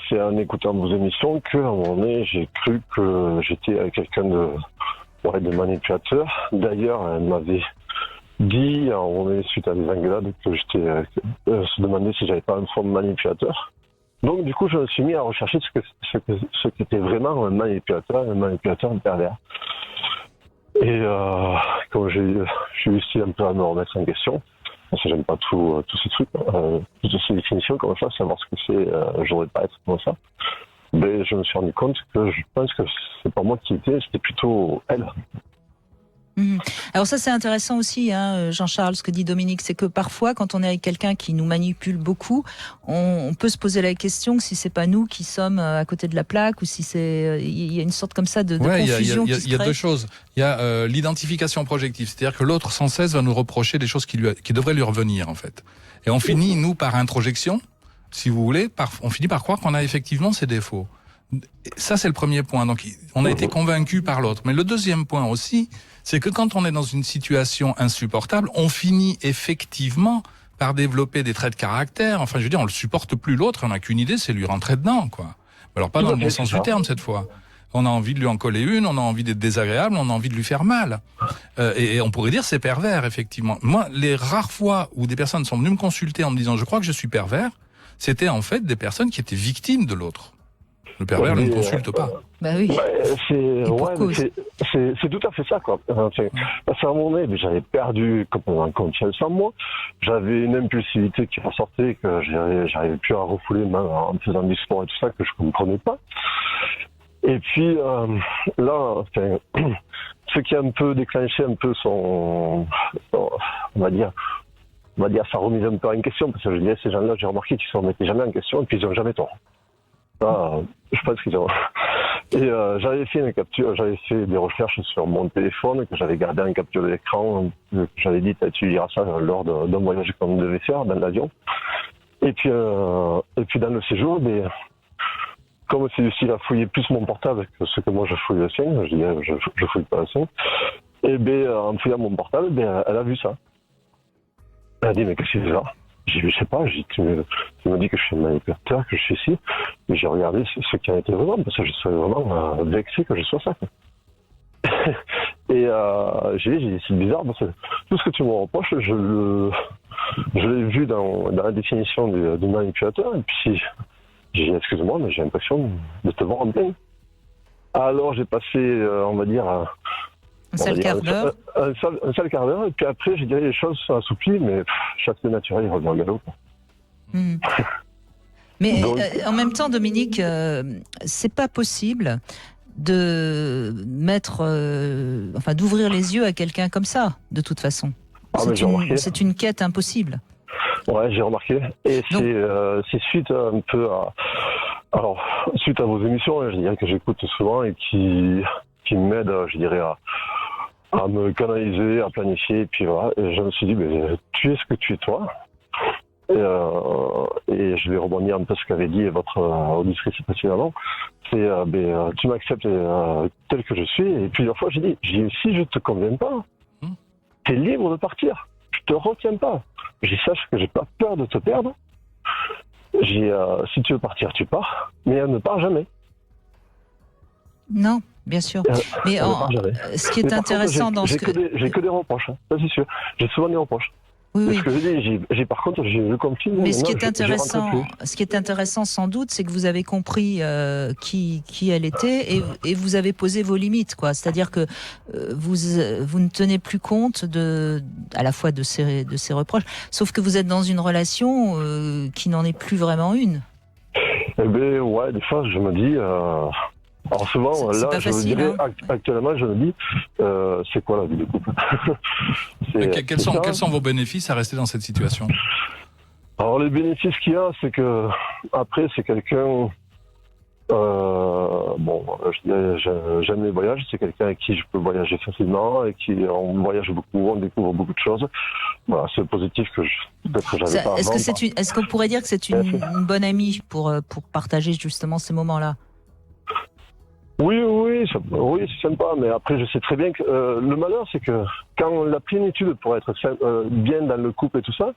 c'est en écoutant vos émissions qu'à un moment donné, j'ai cru que j'étais quelqu'un de manipulateur. D'ailleurs, elle m'avait dit, à un moment donné, suite à des engueulades, que se demandait si j'avais pas un fond de manipulateur. Donc du coup, je me suis mis à rechercher ce qu'était vraiment un manipulateur pervers. Et quand j'ai réussi un peu à me remettre en question, parce que j'aime pas tous ces trucs, toutes ces définitions comme ça, savoir ce que c'est, j'aurais pas être comme ça. Mais je me suis rendu compte que je pense que c'est pas moi qui c'était plutôt elle. Alors ça c'est intéressant aussi, Jean-Charles, ce que dit Dominique, c'est que parfois quand on est avec quelqu'un qui nous manipule beaucoup, on peut se poser la question si c'est pas nous qui sommes à côté de la plaque ou si c'est il y a une sorte comme ça de confusion. Il y a deux choses. Il y a l'identification projective, c'est-à-dire que l'autre sans cesse va nous reprocher des choses qui devraient lui revenir en fait. Et on finit nous par introjection, si vous voulez, on finit par croire qu'on a effectivement ses défauts. Ça c'est le premier point. Donc on a été convaincu par l'autre. Mais le deuxième point aussi, c'est que quand on est dans une situation insupportable, on finit effectivement par développer des traits de caractère. Enfin, je veux dire, on le supporte plus l'autre, on n'a qu'une idée, c'est lui rentrer dedans, quoi. Alors pas dans le bon sens du terme cette fois. On a envie de lui en coller une, on a envie d'être désagréable, on a envie de lui faire mal. Et on pourrait dire c'est pervers, effectivement. Moi, les rares fois où des personnes sont venues me consulter en me disant « je crois que je suis pervers », c'était en fait des personnes qui étaient victimes de l'autre. Le pervers ne consulte pas. Bah oui. C'est tout à fait ça, quoi. Parce qu'à un moment donné, j'avais perdu complètement confiance en moi. J'avais une impulsivité qui ressortait, que j'arrivais plus à refouler même en faisant du sport et tout ça, que je comprenais pas. Et puis là, ce qui a un peu déclenché un peu son on va dire sa remise un peu en question, parce que je disais, ces gens-là, j'ai remarqué qu'ils se remettaient jamais en question et puis ils ont jamais tort. Je pense qu'ils ont. Et j'avais fait une capture, j'avais fait des recherches sur mon téléphone, que j'avais gardé en capture d'écran, que j'avais dit tu liras ça lors d'un voyage qu'on devait faire dans l'avion. Et puis dans le séjour, comme celui-ci a fouillé plus mon portable que ce que moi je fouille le sien, je fouille pas le sien. Et en fouillant mon portable, elle a vu ça. Elle a dit mais qu'est-ce que c'est ça? Je sais pas, tu me dis que je suis manipulateur, que je suis ici, mais j'ai regardé ce qui a été vraiment, parce que je suis vraiment vexé que je sois ça. Et j'ai dit, c'est bizarre, parce que tout ce que tu me reproches, je l'ai vu dans la définition du manipulateur, et puis j'ai dit, excuse-moi, mais j'ai l'impression de te voir en plein. Alors j'ai passé, on va dire, un sale quart d'heure. Un sale quart d'heure, et puis après, j'ai dit, les choses sont assouplies, mais chaque naturel, il revient au galop. Mais donc, en même temps, Dominique, c'est pas possible de mettre, d'ouvrir les yeux à quelqu'un comme ça, de toute façon. C'est une quête impossible. Ouais, j'ai remarqué. Et c'est suite un peu suite à vos émissions, je dirais, que j'écoute souvent et qui m'aident, je dirais, à me canaliser, à planifier, et puis voilà. Et je me suis dit, tu es ce que tu es toi. Et je vais rebondir un peu ce qu'avait dit votre auditrice précédemment. C'est, tu m'acceptes tel que je suis. Et plusieurs fois, j'ai dit, si je te conviens pas, t'es libre de partir. Je te retiens pas. Sache que j'ai pas peur de te perdre. Si tu veux partir, tu pars. Mais elle ne part jamais. Non, bien sûr. Mais ce qui est intéressant dans ce que... J'ai que des reproches, ça c'est sûr. J'ai souvent des reproches. Oui. Ce que j'ai dit, par contre, j'ai eu comme film. Mais ce qui est intéressant sans doute, c'est que vous avez compris qui elle était et vous avez posé vos limites, quoi. C'est-à-dire que vous ne tenez plus compte à la fois de ces reproches, sauf que vous êtes dans une relation qui n'en est plus vraiment une. Ouais, des fois je me dis. Alors souvent, là, actuellement, je me dis, c'est quoi la vie de couple? Quels sont vos bénéfices à rester dans cette situation? Alors les bénéfices qu'il y a, c'est que après, c'est quelqu'un J'aime les voyages. C'est quelqu'un avec qui je peux voyager facilement et on voyage beaucoup, on découvre beaucoup de choses. Voilà, c'est positif que peut-être j'avais pas avant. Est-ce qu'on pourrait dire que c'est une bonne amie pour partager justement ces moments-là? Oui, c'est sympa, mais après je sais très bien que le malheur, c'est que quand la plénitude pour être bien dans le couple et tout ça,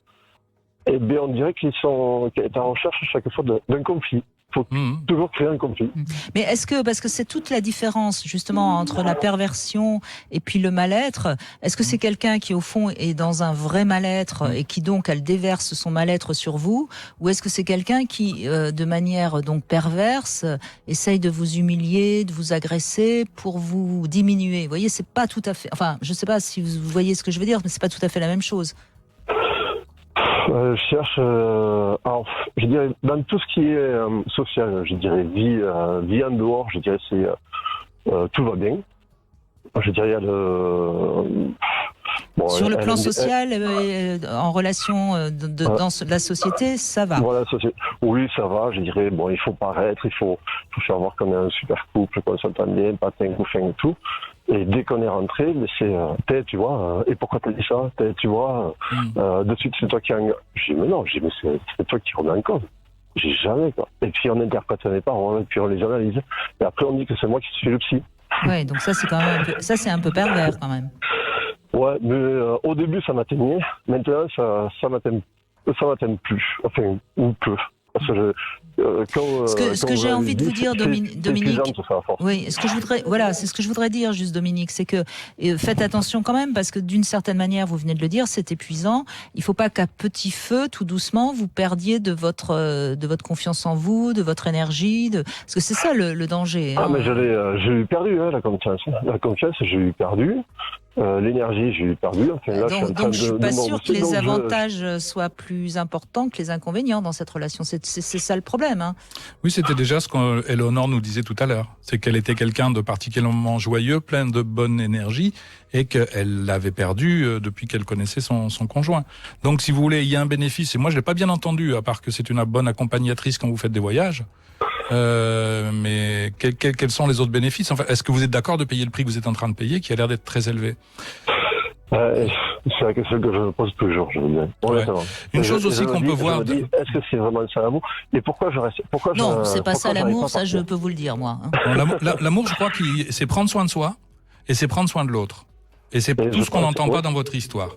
eh bien on dirait qu'ils est en recherche à chaque fois d'un conflit. Il faut toujours créer un conflit. Mais parce que c'est toute la différence justement entre la perversion et puis le mal-être, est-ce que c'est quelqu'un qui au fond est dans un vrai mal-être et qui donc elle déverse son mal-être sur vous, ou est-ce que c'est quelqu'un qui de manière donc perverse essaye de vous humilier, de vous agresser pour vous diminuer? Vous voyez, c'est pas tout à fait, enfin je sais pas si vous voyez ce que je veux dire, mais c'est pas tout à fait la même chose. Je cherche, alors, je dirais, dans tout ce qui est social, je dirais vie en dehors, je dirais tout va bien. Je dirais il y a sur le plan social, en relation dans la société, ça va. Voilà, oui, ça va. Je dirais il faut paraître, il faut faire voir qu'on est un super couple, qu'on s'entend bien, pas de couffin et tout. Et dès qu'on est rentré, mais tu vois, et pourquoi t'as dit ça? Tu vois, de suite c'est toi qui en... Je dis mais non, mais c'est toi qui remets en cause. J'ai jamais, quoi. Et puis on interprète mes paroles, et puis on les analyse. Et après on dit que c'est moi qui suis le psy. Ouais, donc ça c'est quand même c'est un peu pervers quand même. Ouais, mais au début ça m'atteignait. Maintenant ça m'atteigne plus, enfin ou peu. Parce que ce que j'ai envie de vous dire, Dominique, oui, c'est ce que je voudrais dire, juste Dominique, c'est que faites attention quand même, parce que d'une certaine manière, vous venez de le dire, c'est épuisant. Il ne faut pas qu'à petit feu, tout doucement, vous perdiez de votre confiance en vous, de votre énergie, parce que c'est ça le danger. Ah, mais j'ai eu perdu la confiance. La confiance, j'ai eu perdu. L'énergie, j'ai eu perdu. Enfin, là, donc je suis pas sûre que les avantages soient plus importants que les inconvénients dans cette relation. C'est ça le problème. Hein. Oui, c'était déjà ce qu'Éléonore nous disait tout à l'heure. C'est qu'elle était quelqu'un de particulièrement joyeux, plein de bonne énergie, et qu'elle l'avait perdu depuis qu'elle connaissait son conjoint. Donc, si vous voulez, il y a un bénéfice. Et moi, je l'ai pas bien entendu, à part que c'est une bonne accompagnatrice quand vous faites des voyages. Mais quels sont les autres bénéfices? Enfin, est-ce que vous êtes d'accord de payer le prix que vous êtes en train de payer, qui a l'air d'être très élevé? C'est la question que je me pose toujours, je veux dire. Ouais. Une chose aussi qu'on peut voir... Est-ce que c'est vraiment ça l'amour? Et pourquoi je reste... Non, c'est pas ça l'amour, ça je peux vous le dire, moi. L'amour, je crois que c'est prendre soin de soi, et c'est prendre soin de l'autre. Et c'est tout ce qu'on n'entend pas dans votre histoire.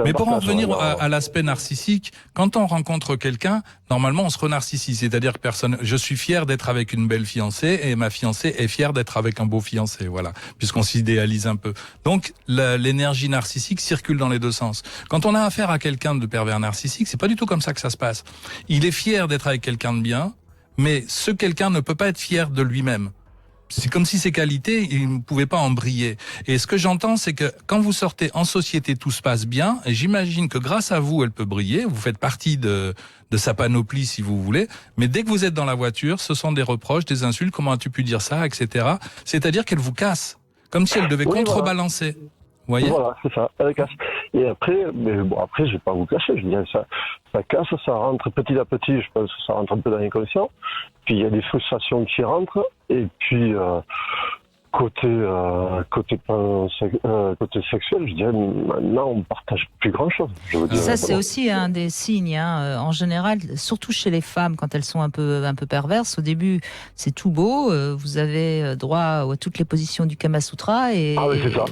Mais pour en revenir à l'aspect narcissique, quand on rencontre quelqu'un, normalement on se renarcissise, c'est-à-dire que je suis fier d'être avec une belle fiancée et ma fiancée est fière d'être avec un beau fiancé, voilà, puisqu'on s'idéalise un peu. Donc l'énergie narcissique circule dans les deux sens. Quand on a affaire à quelqu'un de pervers narcissique, c'est pas du tout comme ça que ça se passe. Il est fier d'être avec quelqu'un de bien, mais ce quelqu'un ne peut pas être fier de lui-même. C'est comme si ses qualités, il ne pouvait pas en briller. Et ce que j'entends, c'est que quand vous sortez en société, tout se passe bien. Et j'imagine que grâce à vous, elle peut briller. Vous faites partie de sa panoplie, si vous voulez. Mais dès que vous êtes dans la voiture, ce sont des reproches, des insultes. Comment as-tu pu dire ça, etc. C'est-à-dire qu'elle vous casse. Comme si elle devait contrebalancer. Voilà. Vous voyez? Voilà, c'est ça, elle casse. Et après, je vais pas vous cacher, je dirais ça casse, ça rentre petit à petit, je pense que ça rentre un peu dans l'inconscient. Puis il y a des frustrations qui rentrent, et puis côté sexuel, je dirais maintenant on partage plus grand chose. Ça c'est aussi un des signes, en général, surtout chez les femmes quand elles sont un peu perverses. Au début, c'est tout beau, vous avez droit à toutes les positions du Kama Sutra et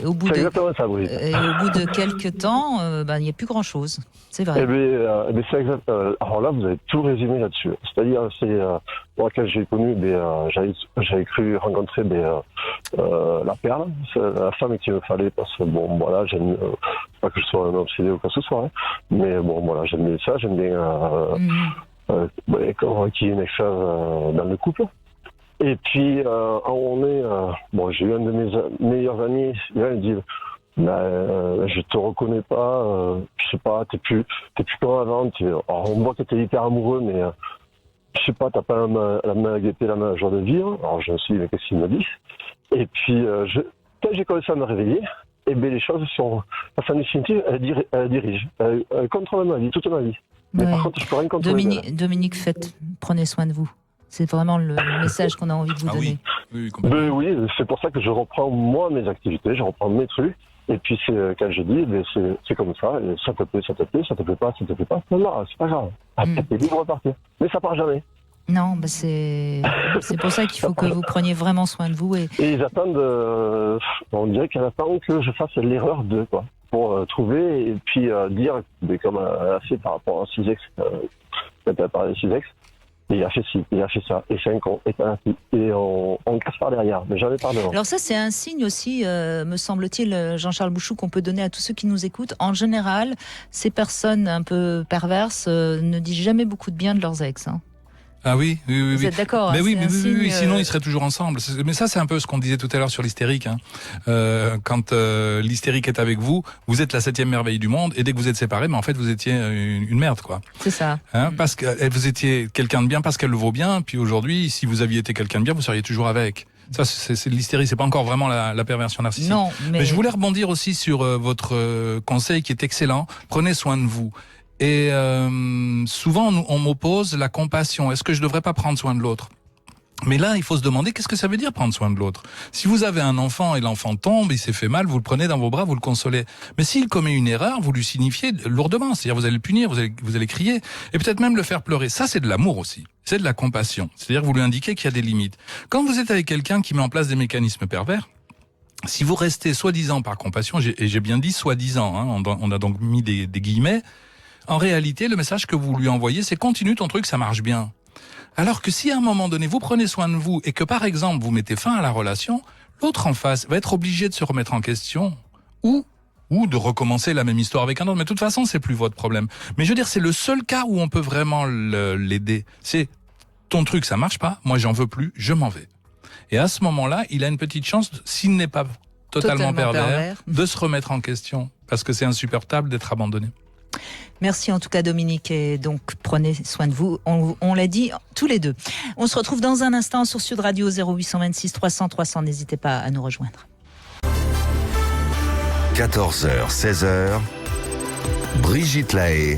au bout de quelques temps, il n'y a plus grand chose. C'est vrai. C'est exact. Alors là, vous avez tout résumé là-dessus. C'est-à-dire, moi quand j'ai connu, j'avais cru rencontrer la perle, c'est la femme qu'il me fallait, parce que j'aime pas que je sois un obsédé ou quoi que ce soit, hein, mais j'aime bien ça, j'aime bien qu'il y ait une extase dans le couple. Et puis j'ai eu un de mes meilleurs amis, il me dit je te reconnais pas, je sais pas, t'es plus comme avant, alors on voit que t'es hyper amoureux, mais je sais pas, t'as pas la main à guetter, la main à joie de vivre. Alors je me suis dit, mais qu'est-ce qu'il me dit? Et puis, quand j'ai commencé à me réveiller, les choses sont, en définitive, elle dirige. Elle contrôle ma vie, toute ma vie. Mais par contre, je peux rien contrôler. Dominique, prenez soin de vous. C'est vraiment le message qu'on a envie de vous donner. Oui, c'est pour ça que je reprends moi mes activités, je reprends mes trucs. Et puis quand je dis, c'est comme ça, et ça te plaît, ça te plaît, ça te plaît pas, non, c'est pas grave. T'es libre de partir. Mais ça part jamais. Non, c'est pour ça qu'il faut que vous preniez vraiment soin de vous. Et ils attendent, on dirait qu'ils attendent que je fasse l'erreur quoi, pour trouver et puis dire, mais comme assez par rapport à 6X, quand tu as parlé de 6X, il a fait ci, il a fait ça, et 5 ans, et on casse par derrière, mais jamais par devant. Alors ça, c'est un signe aussi, me semble-t-il, Jean-Charles Bouchou, qu'on peut donner à tous ceux qui nous écoutent. En général, ces personnes un peu perverses ne disent jamais beaucoup de bien de leurs ex. Hein. Ah oui. Vous êtes d'accord? Mais oui, sinon ils seraient toujours ensemble. Mais ça, c'est un peu ce qu'on disait tout à l'heure sur l'hystérique. Hein. Quand l'hystérique est avec vous, vous êtes la 7e merveille du monde, et dès que vous êtes séparés, mais en fait, vous étiez une merde, quoi. C'est ça. Hein, parce que vous étiez quelqu'un de bien parce qu'elle le vaut bien, puis aujourd'hui, si vous aviez été quelqu'un de bien, vous seriez toujours avec. Ça, c'est l'hystérie, c'est pas encore vraiment la perversion narcissique. Non, mais je voulais rebondir aussi sur votre conseil qui est excellent. Prenez soin de vous. Et souvent, on m'oppose la compassion. Est-ce que je devrais pas prendre soin de l'autre ? Mais là, il faut se demander qu'est-ce que ça veut dire prendre soin de l'autre. Si vous avez un enfant et l'enfant tombe, il s'est fait mal, vous le prenez dans vos bras, vous le consolez. Mais s'il commet une erreur, vous lui signifiez lourdement. C'est-à-dire vous allez le punir, vous allez crier et peut-être même le faire pleurer. Ça, c'est de l'amour aussi. C'est de la compassion. C'est-à-dire vous lui indiquez qu'il y a des limites. Quand vous êtes avec quelqu'un qui met en place des mécanismes pervers, si vous restez soi-disant par compassion, et j'ai bien dit soi-disant, hein, on a donc mis des guillemets, en réalité, le message que vous lui envoyez, c'est continue ton truc, ça marche bien. Alors que si à un moment donné, vous prenez soin de vous et que par exemple, vous mettez fin à la relation, l'autre en face va être obligé de se remettre en question ou de recommencer la même histoire avec un autre. Mais de toute façon, c'est plus votre problème. Mais je veux dire, c'est le seul cas où on peut vraiment l'aider. C'est ton truc, ça marche pas, moi j'en veux plus, je m'en vais. Et à ce moment-là, il a une petite chance, s'il n'est pas totalement pervers, de se remettre en question. Parce que c'est insupportable d'être abandonné. Merci en tout cas Dominique, et donc prenez soin de vous, on l'a dit tous les deux. On se retrouve dans un instant sur Sud Radio 0826 300 300, n'hésitez pas à nous rejoindre. 14h, 16h, Brigitte Lahaie,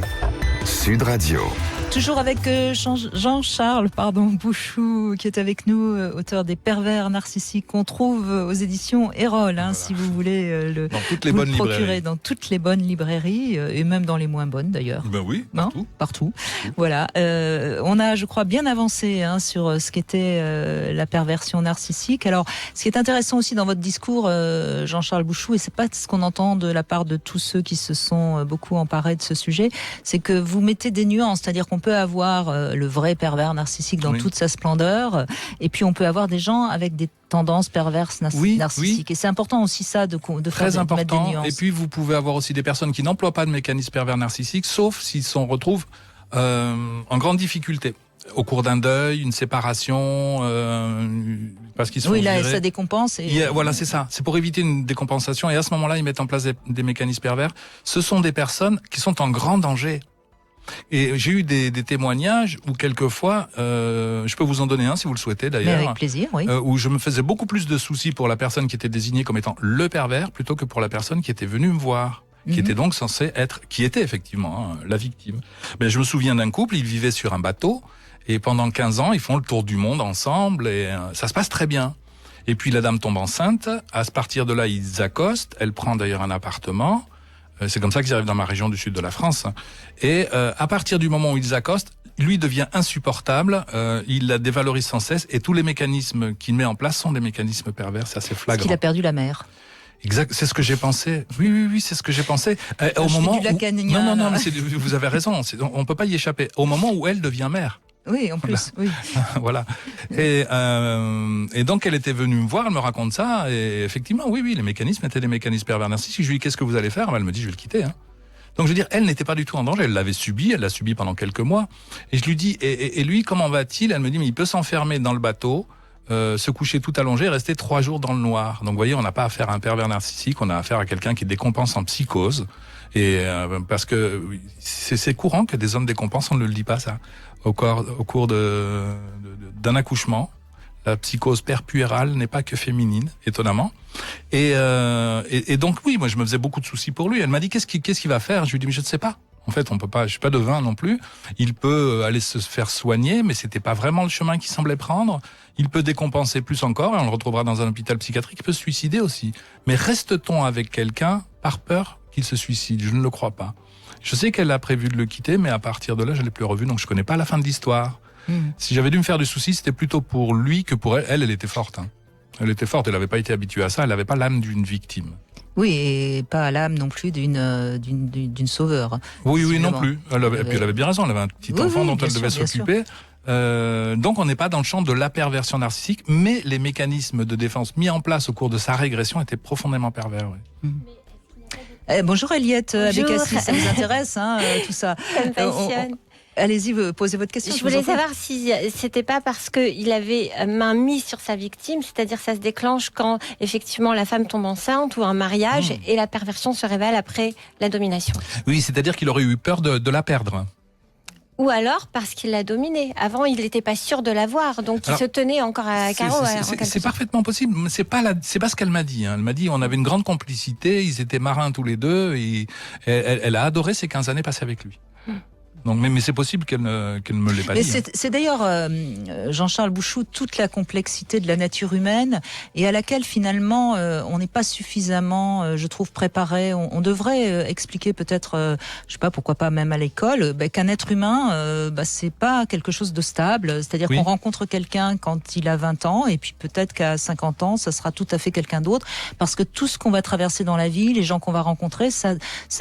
Sud Radio. Toujours avec Jean-Charles Bouchou, qui est avec nous, auteur des Pervers narcissiques, qu'on trouve aux éditions Erol, voilà. Si vous voulez le procurer dans toutes les bonnes librairies, et même dans les moins bonnes d'ailleurs. Ben oui, partout. Voilà. On a, je crois, bien avancé sur ce qu'était la perversion narcissique. Alors, ce qui est intéressant aussi dans votre discours, Jean-Charles Bouchou, et c'est pas ce qu'on entend de la part de tous ceux qui se sont beaucoup emparés de ce sujet, c'est que vous mettez des nuances, c'est-à-dire qu'on peut avoir le vrai pervers narcissique dans toute sa splendeur, et puis on peut avoir des gens avec des tendances perverses narcissiques. Et c'est important aussi ça de très faire important. Mettre des nuances. Et puis vous pouvez avoir aussi des personnes qui n'emploient pas de mécanisme pervers narcissique, sauf s'ils se retrouvent en grande difficulté au cours d'un deuil, une séparation, parce qu'ils sont là, ça décompense. Voilà, c'est ça. C'est pour éviter une décompensation. Et à ce moment-là, ils mettent en place des mécanismes pervers. Ce sont des personnes qui sont en grand danger. Et j'ai eu des témoignages où quelquefois, je peux vous en donner un si vous le souhaitez d'ailleurs. Mais avec plaisir, oui. Où je me faisais beaucoup plus de soucis pour la personne qui était désignée comme étant le pervers plutôt que pour la personne qui était venue me voir. Qui était donc censée qui était effectivement la victime. Mais je me souviens d'un couple, ils vivaient sur un bateau et pendant 15 ans, ils font le tour du monde ensemble et ça se passe très bien. Et puis la dame tombe enceinte, à partir de là, ils accostent, elle prend d'ailleurs un appartement. C'est comme ça qu'ils arrivent dans ma région du sud de la France. Et à partir du moment où ils accostent, lui devient insupportable, il la dévalorise sans cesse et tous les mécanismes qu'il met en place sont des mécanismes pervers, c'est assez flagrant. Parce qu'il a perdu la mère. Exact, c'est ce que j'ai pensé. Oui, c'est ce que j'ai pensé. Au moment où... Non, mais vous avez raison, on peut pas y échapper. Au moment où elle devient mère. Oui, en plus, oui. Voilà. Et donc, elle était venue me voir, elle me raconte ça, et effectivement, oui, les mécanismes étaient des mécanismes pervers narcissiques. Je lui dis, qu'est-ce que vous allez faire? Elle me dit, je vais le quitter, hein. Donc, je veux dire, elle n'était pas du tout en danger, elle l'a subi pendant quelques mois. Et je lui dis, et lui, comment va-t-il? Elle me dit, mais il peut s'enfermer dans le bateau, se coucher tout allongé et rester 3 jours dans le noir. Donc, vous voyez, on n'a pas affaire à un pervers narcissique, on a affaire à quelqu'un qui décompense en psychose. Et parce que c'est courant que des hommes décompensent, on ne le dit pas ça. Au cours d'un accouchement, la psychose perpuérale n'est pas que féminine, étonnamment. Et donc oui, moi je me faisais beaucoup de soucis pour lui. Elle m'a dit qu'est-ce qu'il va faire? Je lui ai dit mais je ne sais pas. En fait, on peut pas, je suis pas devin non plus. Il peut aller se faire soigner, mais c'était pas vraiment le chemin qu'il semblait prendre. Il peut décompenser plus encore, et on le retrouvera dans un hôpital psychiatrique. Il peut se suicider aussi. Mais reste-t-on avec quelqu'un par peur qu'il se suicide? Je ne le crois pas. Je sais qu'elle a prévu de le quitter, mais à partir de là, je l'ai plus revu, donc je connais pas la fin de l'histoire. Si j'avais dû me faire du souci, c'était plutôt pour lui que pour elle. Elle était forte. Elle était forte, elle n'avait pas été habituée à ça, elle n'avait pas l'âme d'une victime. Oui, et pas l'âme non plus d'une sauveur. Oui, non plus. Elle avait bien raison, elle avait un petit enfant dont elle devait s'occuper. Donc on n'est pas dans le champ de la perversion narcissique, mais les mécanismes de défense mis en place au cours de sa régression étaient profondément pervers. Oui. Bonjour Eliette Abécassis, ça vous intéresse tout ça? Ça me passionne. Allez-y, posez votre question. Je voulais savoir si c'était pas parce qu'il avait main mise sur sa victime, c'est-à-dire ça se déclenche quand effectivement la femme tombe enceinte ou un mariage et la perversion se révèle après la domination. Oui, c'est-à-dire qu'il aurait eu peur de la perdre. Ou alors parce qu'il l'a dominée. Avant, il n'était pas sûr de l'avoir, donc il se tenait encore à carreau. C'est parfaitement possible, mais c'est pas ce qu'elle m'a dit. Elle m'a dit on avait une grande complicité, ils étaient marins tous les deux, et elle a adoré ces 15 années passées avec lui. Donc, mais c'est possible qu'elle ne me l'ait pas dit. C'est d'ailleurs, Jean-Charles Bouchoux, toute la complexité de la nature humaine et à laquelle finalement on n'est pas suffisamment, je trouve, préparé. On devrait expliquer peut-être, je sais pas, pourquoi pas même à l'école, qu'un être humain, c'est pas quelque chose de stable. C'est-à-dire qu'on rencontre quelqu'un quand il a 20 ans et puis peut-être qu'à 50 ans, ça sera tout à fait quelqu'un d'autre. Parce que tout ce qu'on va traverser dans la vie, les gens qu'on va rencontrer, ça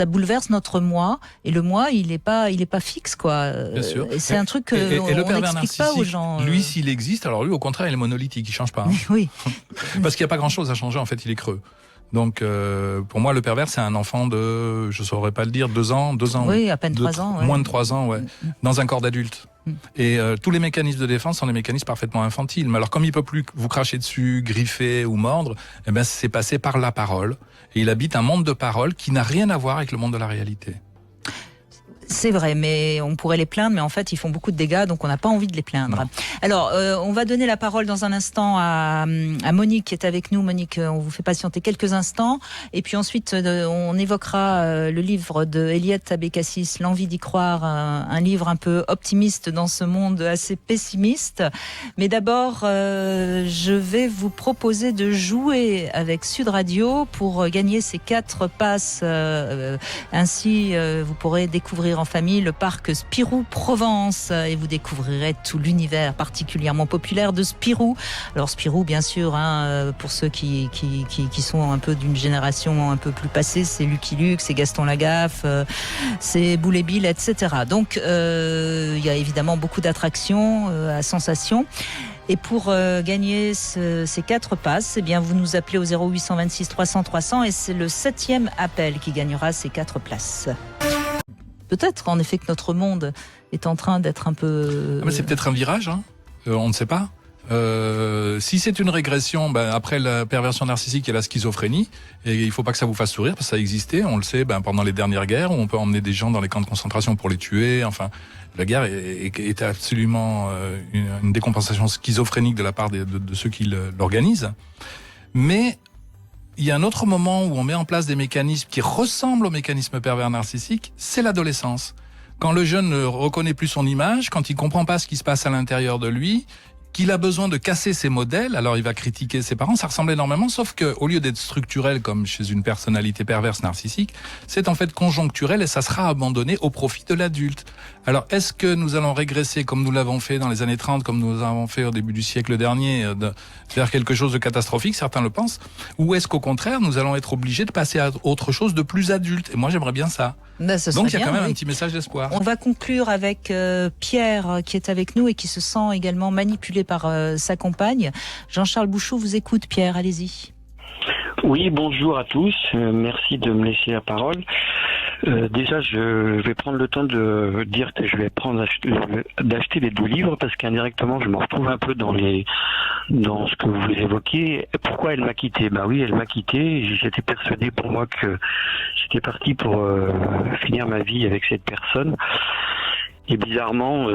bouleverse notre moi. Et le moi, il est pas fixe, quoi. Bien sûr. Et c'est un truc qu'on n'explique pas aux gens. Lui, s'il existe, alors lui, au contraire, il est monolithique, il change pas. Oui. Parce qu'il n'y a pas grand-chose à changer, en fait, il est creux. Donc, pour moi, le pervers, c'est un enfant de, je saurais pas le dire, 2 ans. Oui, à peine 3 ans. Moins de 3 ans, dans un corps d'adulte. Et tous les mécanismes de défense sont des mécanismes parfaitement infantiles. Mais alors, comme il peut plus vous cracher dessus, griffer ou mordre, c'est passé par la parole. Et il habite un monde de parole qui n'a rien à voir avec le monde de la réalité. C'est vrai, mais on pourrait les plaindre, mais en fait, ils font beaucoup de dégâts, donc on n'a pas envie de les plaindre. Non. Alors, on va donner la parole dans un instant à Monique qui est avec nous. Monique, on vous fait patienter quelques instants. Et puis ensuite, on évoquera le livre de Eliette Abécassis, L'envie d'y croire, un livre un peu optimiste dans ce monde assez pessimiste. Mais d'abord, je vais vous proposer de jouer avec Sud Radio pour gagner ces 4 passes. Ainsi, vous pourrez découvrir en famille le parc Spirou Provence et vous découvrirez tout l'univers particulièrement populaire de Spirou. Alors Spirou, bien sûr, pour ceux qui sont un peu d'une génération un peu plus passée, c'est Lucky Luke, c'est Gaston Lagaffe, c'est Boule et Bill, etc. Donc il y a évidemment beaucoup d'attractions à sensations. Et pour gagner ces 4 passes, vous nous appelez au 0826 300 300 et c'est le 7e appel qui gagnera ces 4 places. Peut-être en effet que notre monde est en train d'être un peu... mais c'est peut-être un virage, on ne sait pas. Si c'est une régression, après la perversion narcissique et la schizophrénie, et il faut pas que ça vous fasse sourire parce que ça existait, on le sait, pendant les dernières guerres où on peut emmener des gens dans les camps de concentration pour les tuer. Enfin, la guerre est absolument une décompensation schizophrénique de la part de ceux qui l'organisent. Mais il y a un autre moment où on met en place des mécanismes qui ressemblent aux mécanismes pervers narcissiques, c'est l'adolescence. Quand le jeune ne reconnaît plus son image, quand il comprend pas ce qui se passe à l'intérieur de lui, qu'il a besoin de casser ses modèles, alors il va critiquer ses parents, ça ressemble énormément, sauf que au lieu d'être structurel comme chez une personnalité perverse narcissique, c'est en fait conjoncturel et ça sera abandonné au profit de l'adulte. Alors est-ce que nous allons régresser comme nous l'avons fait dans les années 30, comme nous l'avons fait au début du siècle dernier, vers quelque chose de catastrophique, certains le pensent, ou est-ce qu'au contraire nous allons être obligés de passer à autre chose de plus adulte? Et moi j'aimerais bien ça. Donc il y a quand même un petit message d'espoir. On va conclure avec Pierre qui est avec nous et qui se sent également manipulé par sa compagne. Jean-Charles Bouchoux vous écoute. Pierre, allez-y. Oui, bonjour à tous. Merci de me laisser la parole. Déjà, je vais prendre le temps de dire que je vais d'acheter les 2 livres parce qu'indirectement, je me retrouve un peu dans ce que vous évoquez. Pourquoi elle m'a quitté? Oui, elle m'a quitté. J'étais persuadé pour moi que j'étais parti pour finir ma vie avec cette personne. Et bizarrement,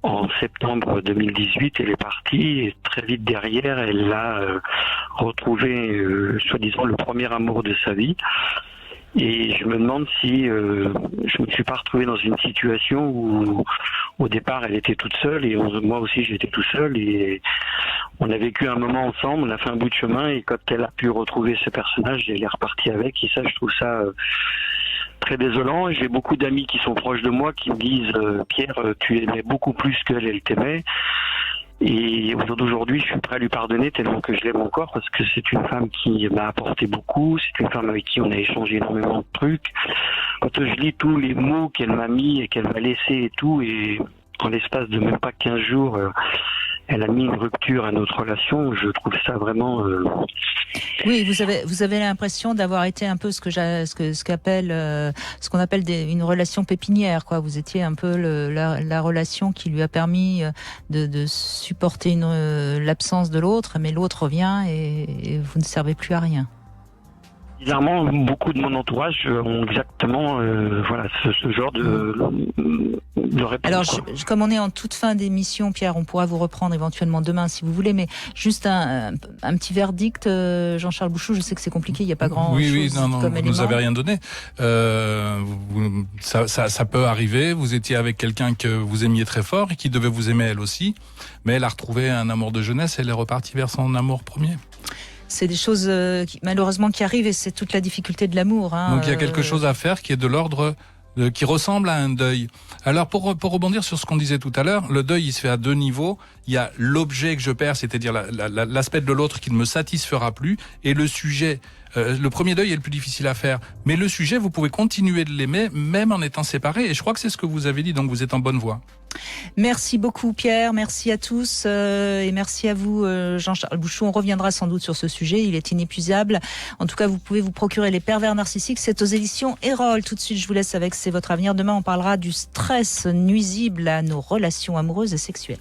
en septembre 2018, elle est partie et très vite derrière, elle a retrouvé, soi-disant, le premier amour de sa vie. Et je me demande si je me suis pas retrouvé dans une situation où au départ elle était toute seule et moi aussi j'étais tout seul et on a vécu un moment ensemble, on a fait un bout de chemin et quand elle a pu retrouver ce personnage, elle est repartie avec et ça je trouve ça très désolant. J'ai beaucoup d'amis qui sont proches de moi qui me disent Pierre, tu aimais beaucoup plus qu'elle, elle t'aimait. Et aujourd'hui, je suis prêt à lui pardonner tellement que je l'aime encore parce que c'est une femme qui m'a apporté beaucoup, c'est une femme avec qui on a échangé énormément de trucs. Quand je lis tous les mots qu'elle m'a mis et qu'elle m'a laissé et tout, et en l'espace de même pas 15 jours, elle a mis une rupture à notre relation, je trouve ça vraiment... Oui, vous avez l'impression d'avoir été un peu ce qu'on appelle une relation pépinière, quoi. Vous étiez un peu la relation qui lui a permis de supporter l'absence de l'autre, mais l'autre revient et vous ne servez plus à rien. Bizarrement, beaucoup de mon entourage ont exactement ce genre de réponse. Alors, comme on est en toute fin d'émission, Pierre, on pourra vous reprendre éventuellement demain si vous voulez, mais juste un petit verdict, Jean-Charles Bouchou, je sais que c'est compliqué, il n'y a pas grand chose comme élément. Vous nous avez rien donné. Ça peut arriver, vous étiez avec quelqu'un que vous aimiez très fort et qui devait vous aimer elle aussi, mais elle a retrouvé un amour de jeunesse et elle est repartie vers son amour premier. C'est des choses malheureusement qui arrivent et c'est toute la difficulté de l'amour. Donc il y a quelque chose à faire qui est de l'ordre qui ressemble à un deuil. Alors pour rebondir sur ce qu'on disait tout à l'heure, le deuil il se fait à deux niveaux. Il y a l'objet que je perds, c'est-à-dire l'aspect de l'autre qui ne me satisfera plus, et le sujet. Le premier deuil est le plus difficile à faire, mais le sujet vous pouvez continuer de l'aimer même en étant séparés. Et je crois que c'est ce que vous avez dit, donc vous êtes en bonne voie. Merci beaucoup Pierre, merci à tous et merci à vous Jean-Charles Bouchou. On reviendra sans doute sur ce sujet, il est inépuisable. En tout cas, vous pouvez vous procurer Les Pervers Narcissiques, c'est aux éditions Erol. Tout de suite, je vous laisse avec C'est votre avenir. Demain, on parlera du stress nuisible à nos relations amoureuses et sexuelles.